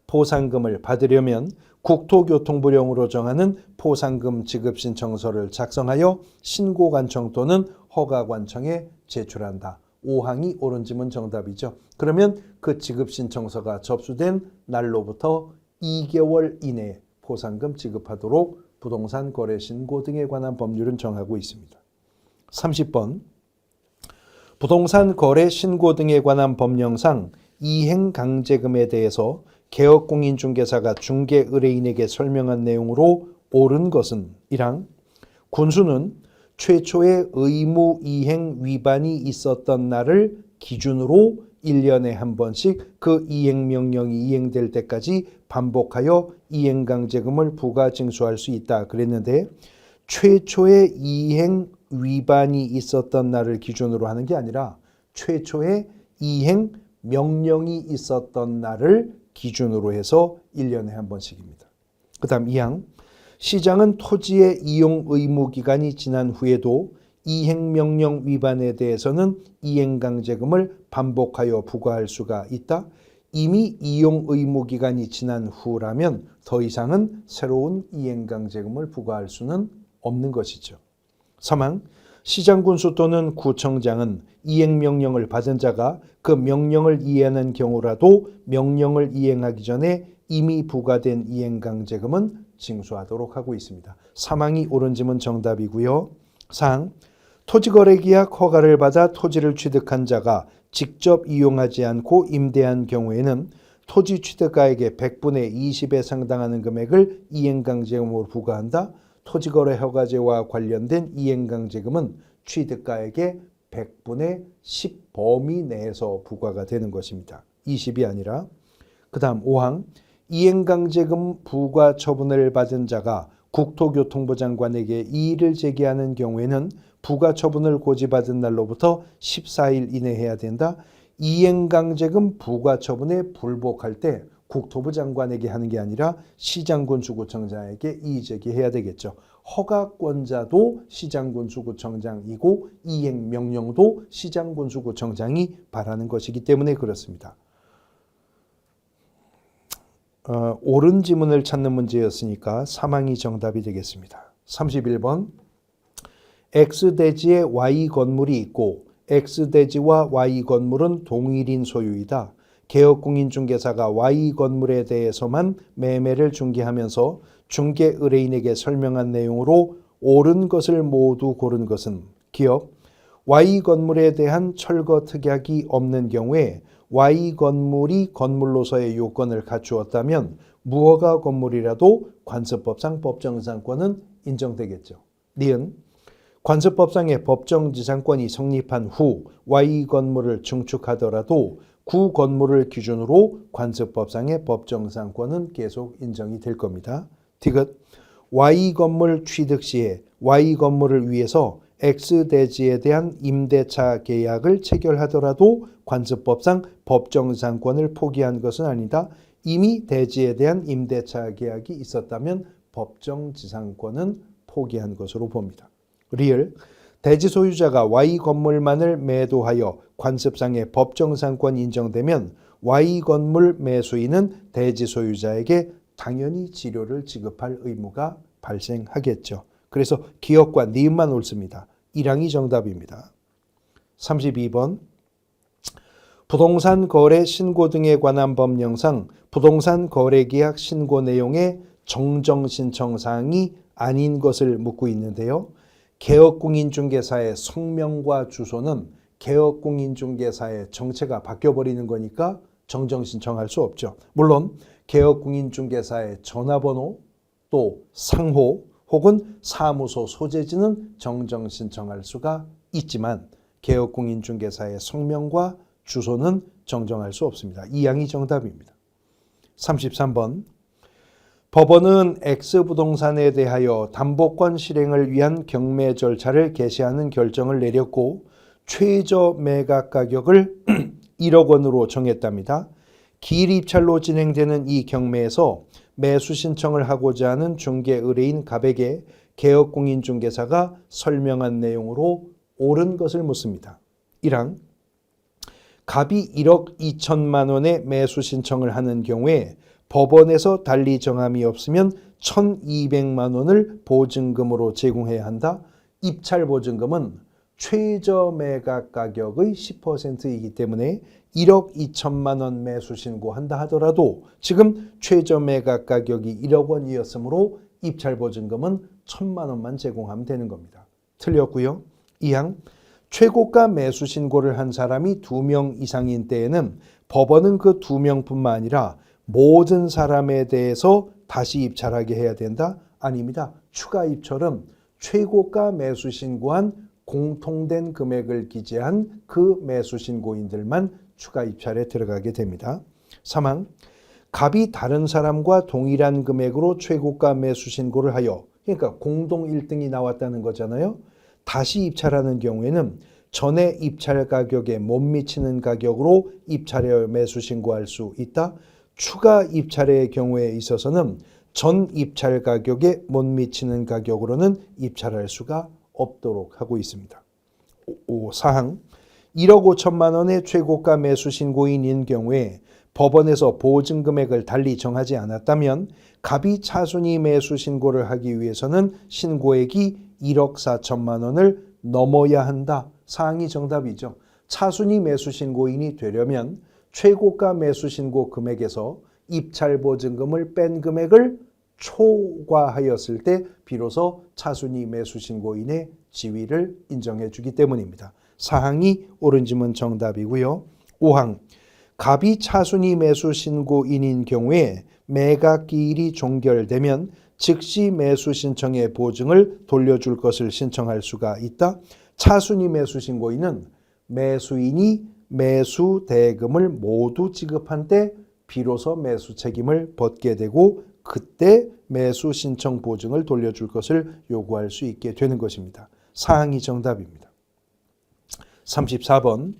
포상금을 받으려면 국토교통부령으로 정하는 포상금 지급 신청서를 작성하여 신고관청 또는 허가관청에 제출한다. 5항이 옳은 지문 정답이죠. 그러면 그 지급 신청서가 접수된 날로부터 2개월 이내에 포상금 지급하도록 부동산 거래 신고 등에 관한 법률은 정하고 있습니다. 30번. 부동산 거래 신고 등에 관한 법령상 이행강제금에 대해서 개업공인중개사가 중개의뢰인에게 설명한 내용으로 옳은 것은 1항. 군수는 최초의 의무 이행 위반이 있었던 날을 기준으로 1년에 한 번씩 그 이행명령이 이행될 때까지 반복하여 이행강제금을 부과 징수할 수 있다 그랬는데 최초의 이행 위반이 있었던 날을 기준으로 하는 게 아니라 최초의 이행 명령이 있었던 날을 기준으로 해서 1년에 한 번씩입니다. 그 다음 2항. 시장은 토지의 이용 의무 기간이 지난 후에도 이행명령 위반에 대해서는 이행강제금을 반복하여 부과할 수가 있다. 이미 이용 의무 기간이 지난 후라면 더 이상은 새로운 이행강제금을 부과할 수는 없는 것이죠. 3항. 시장군수 또는 구청장은 이행명령을 받은 자가 그 명령을 이행하는 경우라도 명령을 이행하기 전에 이미 부과된 이행강제금은 징수하도록 하고 있습니다. 3항이 옳은 지문 정답이고요. 4항. 토지거래계약 허가를 받아 토지를 취득한 자가 직접 이용하지 않고 임대한 경우에는 토지 취득가액의 100분의 20에 상당하는 금액을 이행강제금으로 부과한다. 토지거래 허가제와 관련된 이행강제금은 취득가액의 100분의 10 범위 내에서 부과가 되는 것입니다. 20이 아니라. 그 다음 5항. 이행강제금 부과 처분을 받은 자가 국토교통부 장관에게 이의를 제기하는 경우에는 부과 처분을 고지받은 날로부터 14일 이내 해야 된다. 이행강제금 부과 처분에 불복할 때 국토부 장관에게 하는 게 아니라 시장군수구청장에게 이의제기해야 되겠죠. 허가권자도 시장군수구청장이고 이행명령도 시장군수구청장이 발하는 것이기 때문에 그렇습니다. 옳은 지문을 찾는 문제였으니까 3항이 정답이 되겠습니다. 31번 X대지에 Y 건물이 있고 X대지와 Y 건물은 동일인 소유이다. 개업공인중개사가 Y 건물에 대해서만 매매를 중개하면서 중개 의뢰인에게 설명한 내용으로 옳은 것을 모두 고른 것은 기업 Y 건물에 대한 철거 특약이 없는 경우에 Y 건물이 건물로서의 요건을 갖추었다면 무허가 건물이라도 관습법상 법정지상권은 인정되겠죠. 니은 관습법상의 법정지상권이 성립한 후 Y 건물을 증축하더라도 구 건물을 기준으로 관습법상의 법정지상권은 계속 인정이 될 겁니다. 디귿 Y 건물 취득 시에 Y 건물을 위해서 X대지에 대한 임대차 계약을 체결하더라도 관습법상 법정지상권을 포기한 것은 아니다. 이미 대지에 대한 임대차 계약이 있었다면 법정지상권은 포기한 것으로 봅니다. 리을 대지 소유자가 Y 건물만을 매도하여 관습상의 법정지상권이 인정되면 Y 건물 매수인은 대지 소유자에게 당연히 지료를 지급할 의무가 발생하겠죠. 그래서 기업과 니은만 옳습니다. 1항이 정답입니다. 32번 부동산 거래 신고 등에 관한 법령상 부동산 거래 계약 신고 내용의 정정 신청 사항이 아닌 것을 묻고 있는데요. 개업공인중개사의 성명과 주소는 개업공인중개사의 정체가 바뀌어버리는 거니까 정정 신청할 수 없죠. 물론 개업공인중개사의 전화번호 또 상호 혹은 사무소 소재지는 정정 신청할 수가 있지만 개업공인중개사의 성명과 주소는 정정할 수 없습니다. 2항이 정답입니다. 33번 법원은 X부동산에 대하여 담보권 실행을 위한 경매 절차를 개시하는 결정을 내렸고 최저 매각 가격을 1억 원으로 정했답니다. 기일 입찰로 진행되는 이 경매에서 매수 신청을 하고자 하는 중개 의뢰인 갑에게 개업공인중개사가 설명한 내용으로 옳은 것을 묻습니다. 1항 갑이 1억 2천만 원의 매수 신청을 하는 경우에 법원에서 달리 정함이 없으면 1,200만 원을 보증금으로 제공해야 한다. 입찰 보증금은 최저 매각 가격의 10%이기 때문에 1억 2천만 원 매수 신고한다 하더라도 지금 최저 매각 가격이 1억 원이었으므로 입찰 보증금은 1,000만 원만 제공하면 되는 겁니다. 틀렸고요. 2항 최고가 매수 신고를 한 사람이 2명 이상인 때에는 법원은 그 2명뿐만 아니라 모든 사람에 대해서 다시 입찰하게 해야 된다? 아닙니다. 추가 입찰은 최고가 매수 신고한 공통된 금액을 기재한 그 매수 신고인들만 추가 입찰에 들어가게 됩니다. 3항 갑이 다른 사람과 동일한 금액으로 최고가 매수 신고를 하여 그러니까 공동 1등이 나왔다는 거잖아요. 다시 입찰하는 경우에는 전에 입찰 가격에 못 미치는 가격으로 입찰하여 매수 신고할 수 있다. 추가 입찰의 경우에 있어서는 전 입찰 가격에 못 미치는 가격으로는 입찰할 수가 없도록 하고 있습니다. 4항 1억 5천만 원의 최고가 매수 신고인인 경우에 법원에서 보증금액을 달리 정하지 않았다면 갑이 차순위 매수 신고를 하기 위해서는 신고액이 1억 4천만 원을 넘어야 한다. 사항이 정답이죠. 차순위 매수 신고인이 되려면 최고가 매수 신고 금액에서 입찰 보증금을 뺀 금액을 초과하였을 때 비로소 차순위 매수 신고인의 지위를 인정해 주기 때문입니다. 사항이 옳은 지문 정답이고요. 5항 갑이 차순위 매수 신고인인 경우에 매각 기일이 종결되면 즉시 매수 신청의 보증을 돌려줄 것을 신청할 수가 있다. 차순위 매수 신고인은 매수인이 매수 대금을 모두 지급한 때 비로소 매수 책임을 벗게 되고 그때 매수 신청 보증을 돌려줄 것을 요구할 수 있게 되는 것입니다. 사항이 정답입니다. 34번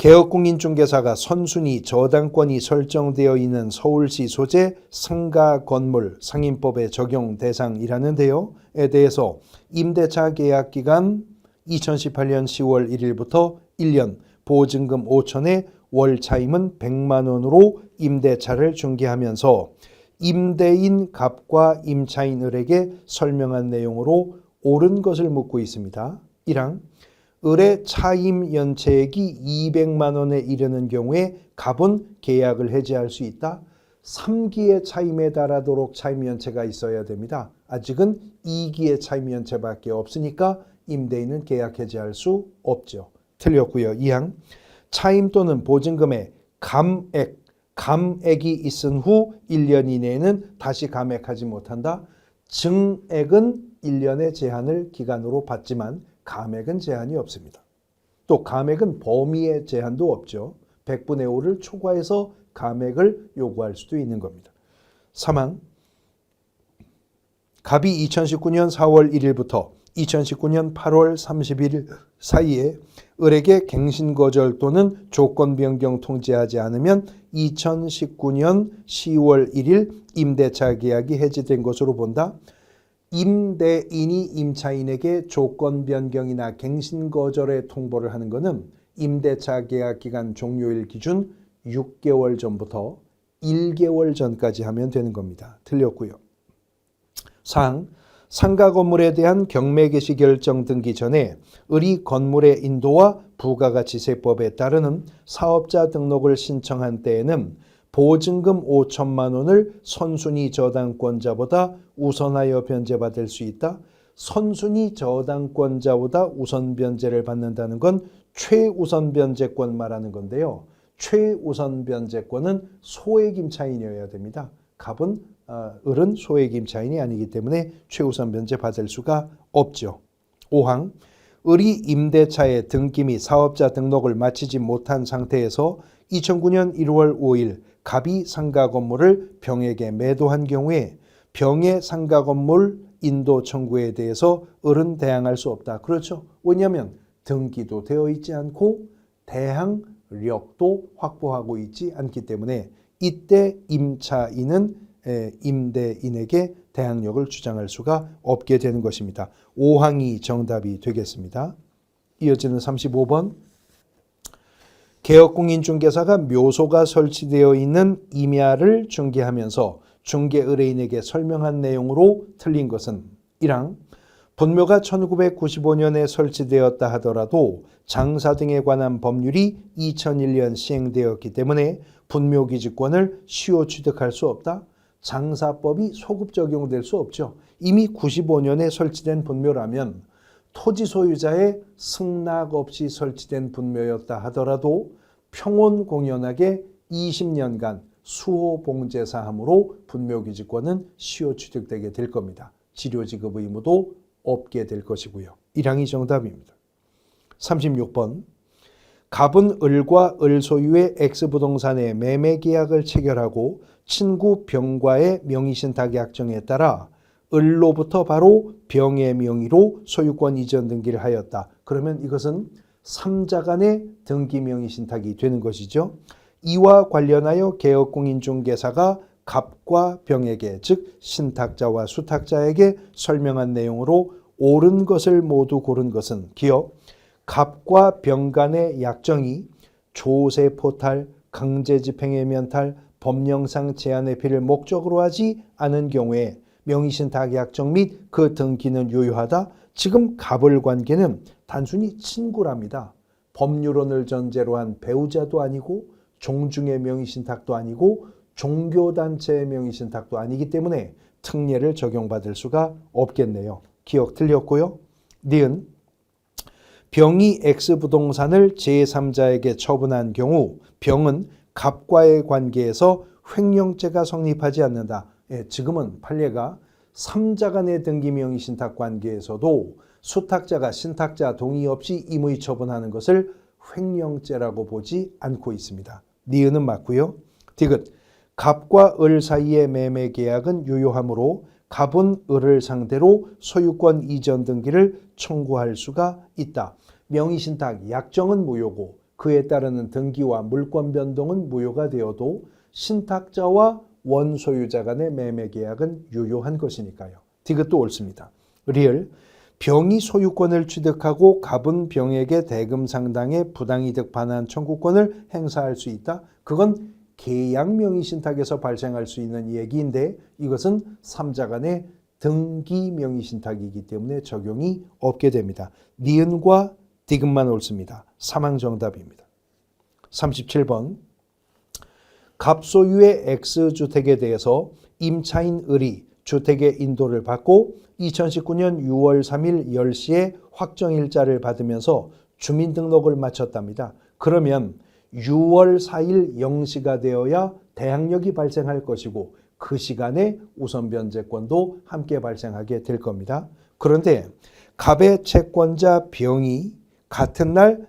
개업공인중개사가 선순위 저당권이 설정되어 있는 서울시 소재 상가 건물 상인법의 적용 대상이라는데요. 에 대해서 임대차 계약 기간 2018년 10월 1일부터 1년 보증금 5천에 월 차임은 100만 원으로 임대차를 중개하면서 임대인 갑과 임차인 을에게 설명한 내용으로 옳은 것을 묻고 있습니다. 1항 을의 차임 연체액이 200만 원에 이르는 경우에 갑은 계약을 해지할 수 있다. 3기의 차임에 달하도록 차임 연체가 있어야 됩니다. 아직은 2기의 차임 연체밖에 없으니까 임대인은 계약 해지할 수 없죠. 틀렸고요. 2항 차임 또는 보증금에 감액이 있은 후 1년 이내에는 다시 감액하지 못한다. 증액은 1년의 제한을 기간으로 받지만 감액은 제한이 없습니다. 또 감액은 범위의 제한도 없죠. 100분의 5를 초과해서 감액을 요구할 수도 있는 겁니다. 3항 갑이 2019년 4월 1일부터 2019년 8월 31일 사이에 을에게 갱신거절 또는 조건 변경 통지하지 않으면 2019년 10월 1일 임대차 계약이 해지된 것으로 본다. 임대인이 임차인에게 조건 변경이나 갱신 거절의 통보를 하는 것은 임대차 계약 기간 종료일 기준 6개월 전부터 1개월 전까지 하면 되는 겁니다. 틀렸고요. 4항 상가 건물에 대한 경매 개시 결정 등기 전에 을이 건물의 인도와 부가가치세법에 따르는 사업자 등록을 신청한 때에는 보증금 5천만 원을 선순위 저당권자보다 우선하여 변제받을 수 있다. 선순위 저당권자보다 우선 변제를 받는다는 건 최우선 변제권 말하는 건데요. 최우선 변제권은 소액 임차인이어야 됩니다. 을은 소액 임차인이 아니기 때문에 최우선 변제 받을 수가 없죠. 5항 을이 임대차의 등기 및 사업자 등록을 마치지 못한 상태에서 2009년 1월 5일 갑이 상가 건물을 병에게 매도한 경우에 병의 상가 건물 인도 청구에 대해서 을은 대항할 수 없다. 그렇죠. 왜냐하면 등기도 되어 있지 않고 대항력도 확보하고 있지 않기 때문에 이때 임차인은 임대인에게 대항력을 주장할 수가 없게 되는 것입니다. 5항이 정답이 되겠습니다. 이어지는 35번 개업공인중개사가 묘소가 설치되어 있는 임야를 중개하면서 중개 의뢰인에게 설명한 내용으로 틀린 것은 1항 분묘가 1995년에 설치되었다 하더라도 장사 등에 관한 법률이 2001년 시행되었기 때문에 분묘기지권을 시효 취득할 수 없다. 장사법이 소급 적용될 수 없죠. 이미 95년에 설치된 분묘라면 토지 소유자의 승낙 없이 설치된 분묘였다 하더라도 평온공연하게 20년간 수호봉제사함으로 분묘기지권은 시효 취득되게 될 겁니다. 지료지급 의무도 없게 될 것이고요. 1항이 정답입니다. 36번 갑은 을과 을 소유의 X부동산의 매매계약을 체결하고 친구 병과의 명의신탁 약정에 따라 을로부터 바로 병의 명의로 소유권 이전 등기를 하였다. 그러면 이것은 3자 간의 등기 명의신탁이 되는 것이죠. 이와 관련하여 개업공인중개사가 갑과 병에게 즉 신탁자와 수탁자에게 설명한 내용으로 옳은 것을 모두 고른 것은 기억 갑과 병 간의 약정이 조세포탈, 강제집행의 면탈, 법령상 제한의 피를 목적으로 하지 않은 경우에 명의신탁 약정 및 그 등기는 유효하다. 지금 갑을 관계는 단순히 친구랍니다. 법률혼을 전제로 한 배우자도 아니고 종중의 명의신탁도 아니고 종교단체의 명의신탁도 아니기 때문에 특례를 적용받을 수가 없겠네요. 기억 틀렸고요. 니은 병이 X부동산을 제3자에게 처분한 경우 병은 갑과의 관계에서 횡령죄가 성립하지 않는다. 지금은 판례가 3자 간의 등기 명의신탁 관계에서도 수탁자가 신탁자 동의 없이 임의 처분하는 것을 횡령죄라고 보지 않고 있습니다. 니은은 맞고요. 디귿 갑과 을 사이의 매매 계약은 유효하므로 갑은 을을 상대로 소유권 이전 등기를 청구할 수가 있다. 명의신탁 약정은 무효고 그에 따르는 등기와 물권 변동은 무효가 되어도 신탁자와 원소유자 간의 매매 계약은 유효한 것이니까요. 디귿도 옳습니다. 리을 병이 소유권을 취득하고 갑은 병에게 대금 상당의 부당이득 반환 청구권을 행사할 수 있다. 그건 계약 명의 신탁에서 발생할 수 있는 얘기인데 이것은 3자 간의 등기 명의 신탁이기 때문에 적용이 없게 됩니다. 니은과 디귿만 옳습니다. 사망 정답입니다. 37번 갑소유의 X주택에 대해서 임차인 을이 주택의 인도를 받고 2019년 6월 3일 10시에 확정일자를 받으면서 주민등록을 마쳤답니다. 그러면 6월 4일 0시가 되어야 대항력이 발생할 것이고 그 시간에 우선변제권도 함께 발생하게 될 겁니다. 그런데 갑의 채권자 병이 같은 날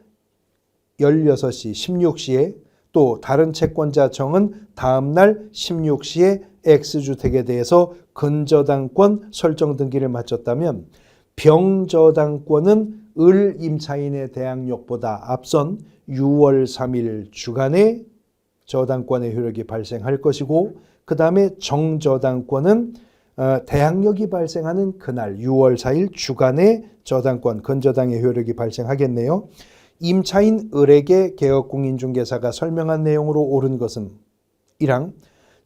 16시, 16시에 또 다른 채권자 정은 다음 날 16시에 X주택에 대해서 근저당권 설정 등기를 마쳤다면 병저당권은 을 임차인의 대항력보다 앞선 6월 3일 주간에 저당권의 효력이 발생할 것이고 그 다음에 정저당권은 대항력이 발생하는 그날 6월 4일 주간에 저당권, 근저당의 효력이 발생하겠네요. 임차인 을에게 개업공인중개사가 설명한 내용으로 옳은 것은 1항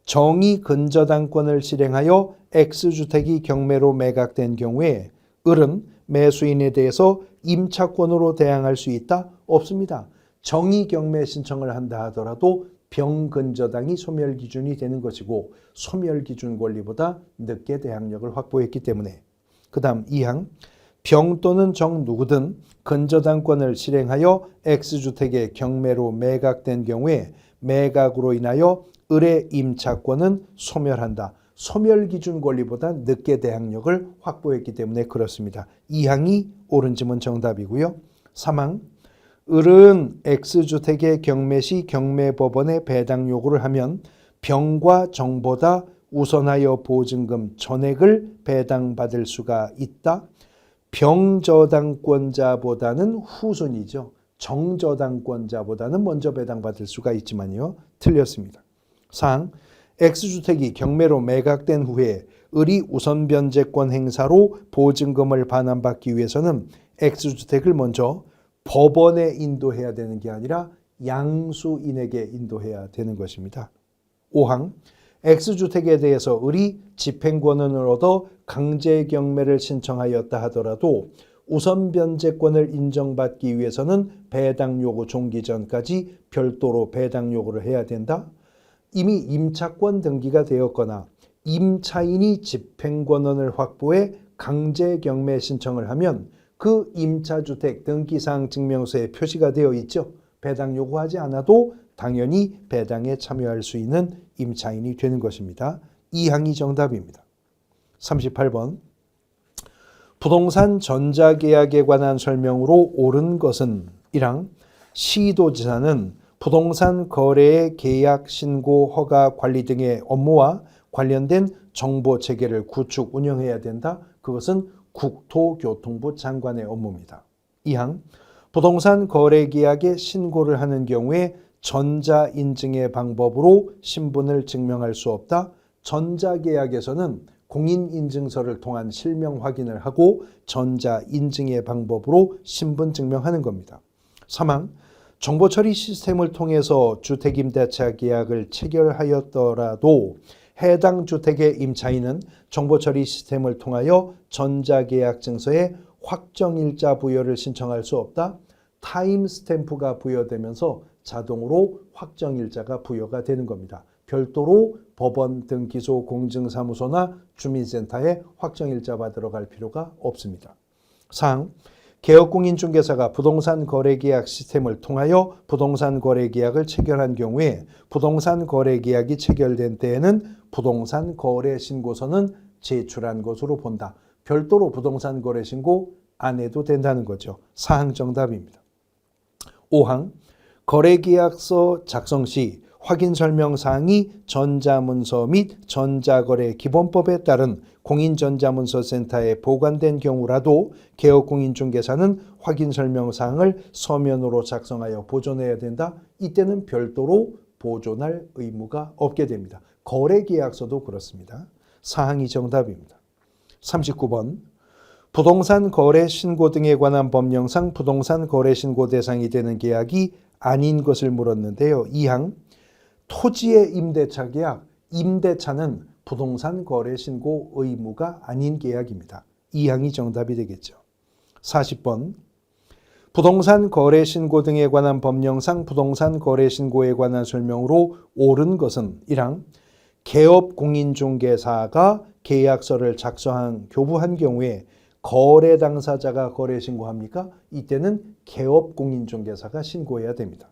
정의 근저당권을 실행하여 X주택이 경매로 매각된 경우에 을은 매수인에 대해서 임차권으로 대항할 수 있다? 없습니다. 정의 경매 신청을 한다 하더라도 병근저당이 소멸기준이 되는 것이고 소멸기준 권리보다 늦게 대항력을 확보했기 때문에 그 다음 2항 병 또는 정 누구든 근저당권을 실행하여 X주택의 경매로 매각된 경우에 매각으로 인하여 을의 임차권은 소멸한다. 소멸기준 권리보다 늦게 대항력을 확보했기 때문에 그렇습니다. 2항이 옳은 지문 정답이고요. 3항 을은 X주택의 경매 시 경매법원에 배당 요구를 하면 병과 정보다 우선하여 보증금 전액을 배당받을 수가 있다. 병저당권자보다는 후순위죠. 정저당권자보다는 먼저 배당받을 수가 있지만요. 틀렸습니다. 4항 X주택이 경매로 매각된 후에 을이 우선변제권 행사로 보증금을 반환받기 위해서는 X주택을 먼저 법원에 인도해야 되는 게 아니라 양수인에게 인도해야 되는 것입니다. 5항 X주택에 대해서 을이 집행권을 얻어 강제경매를 신청하였다 하더라도 우선변제권을 인정받기 위해서는 배당요구 종기 전까지 별도로 배당요구를 해야 된다. 이미 임차권 등기가 되었거나 임차인이 집행권을 확보해 강제경매 신청을 하면 그 임차주택 등기사항 증명서에 표시가 되어 있죠. 배당 요구하지 않아도 당연히 배당에 참여할 수 있는 임차인이 되는 것입니다. 2항이 정답입니다. 38번 부동산 전자계약에 관한 설명으로 옳은 것은 1항 시도지사는 부동산 거래의 계약, 신고, 허가, 관리 등의 업무와 관련된 정보체계를 구축, 운영해야 된다. 그것은 국토교통부 장관의 업무입니다. 2항 부동산 거래계약에 신고를 하는 경우에 전자인증의 방법으로 신분을 증명할 수 없다. 전자계약에서는 공인인증서를 통한 실명 확인을 하고 전자인증의 방법으로 신분 증명하는 겁니다. 3항 정보처리 시스템을 통해서 주택임대차 계약을 체결하였더라도 해당 주택의 임차인은 정보처리 시스템을 통하여 전자계약 증서에 확정일자 부여를 신청할 수 없다. 타임스탬프가 부여되면서 자동으로 확정일자가 부여가 되는 겁니다. 별도로 법원, 등기소, 공증사무소나 주민센터에 확정일자 받으러 갈 필요가 없습니다. 4항 개업공인중개사가 부동산 거래계약 시스템을 통하여 부동산 거래계약을 체결한 경우에 부동산 거래계약이 체결된 때에는 부동산 거래신고서는 제출한 것으로 본다. 별도로 부동산 거래신고 안 해도 된다는 거죠. 4항 정답입니다. 5항 거래계약서 작성 시 확인 설명사항이 전자문서 및 전자거래 기본법에 따른 공인전자문서센터에 보관된 경우라도 개업공인중개사는 확인 설명사항을 서면으로 작성하여 보존해야 된다. 이때는 별도로 보존할 의무가 없게 됩니다. 거래계약서도 그렇습니다. 사항이 정답입니다. 39번 부동산 거래 신고 등에 관한 법령상 부동산 거래 신고 대상이 되는 계약이 아닌 것을 물었는데요. 2항 토지의 임대차 계약, 임대차는 부동산 거래 신고 의무가 아닌 계약입니다. 2항이 정답이 되겠죠. 40번 부동산 거래 신고 등에 관한 법령상 부동산 거래 신고에 관한 설명으로 옳은 것은 1항 개업 공인중개사가 계약서를 교부한 경우에 거래 당사자가 거래 신고합니까? 이때는 개업 공인중개사가 신고해야 됩니다.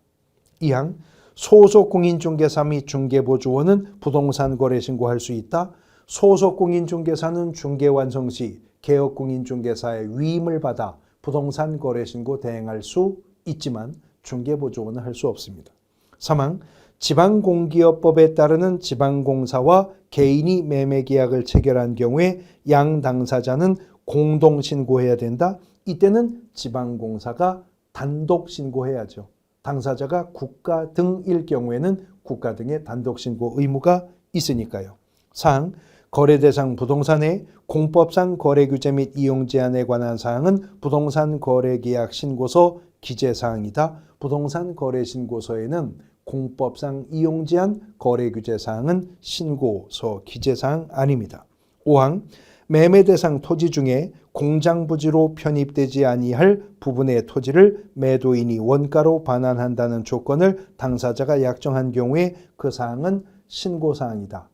2항 소속 공인중개사 및 중개보조원은 부동산 거래 신고할 수 있다. 소속 공인중개사는 중개 완성 시 개업 공인중개사의 위임을 받아 부동산 거래 신고 대행할 수 있지만 중개보조원은 할 수 없습니다. 3항 지방공기업법에 따르는 지방공사와 개인이 매매계약을 체결한 경우에 양 당사자는 공동 신고해야 된다. 이때는 지방공사가 단독 신고해야죠. 당사자가 국가 등일 경우에는 국가 등의 단독 신고 의무가 있으니까요. 4항 거래 대상 부동산의 공법상 거래 규제 및 이용 제한에 관한 사항은 부동산 거래 계약 신고서 기재 사항이다. 부동산 거래 신고서에는 공법상 이용 제한 거래 규제 사항은 신고서 기재 사항 아닙니다. 5항 매매 대상 토지 중에 공장 부지로 편입되지 아니할 부분의 토지를 매도인이 원가로 반환한다는 조건을 당사자가 약정한 경우에 그 사항은 신고사항이다.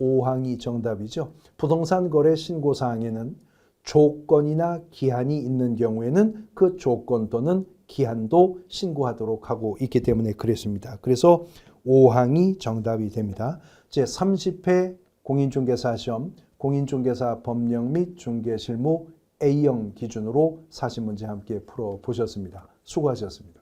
5항이 정답이죠. 부동산 거래 신고사항에는 조건이나 기한이 있는 경우에는 그 조건 또는 기한도 신고하도록 하고 있기 때문에 그랬습니다. 그래서 5항이 정답이 됩니다. 제30회 공인중개사 시험 공인중개사 법령 및 중개실무 A형 기준으로 40문제 함께 풀어보셨습니다. 수고하셨습니다.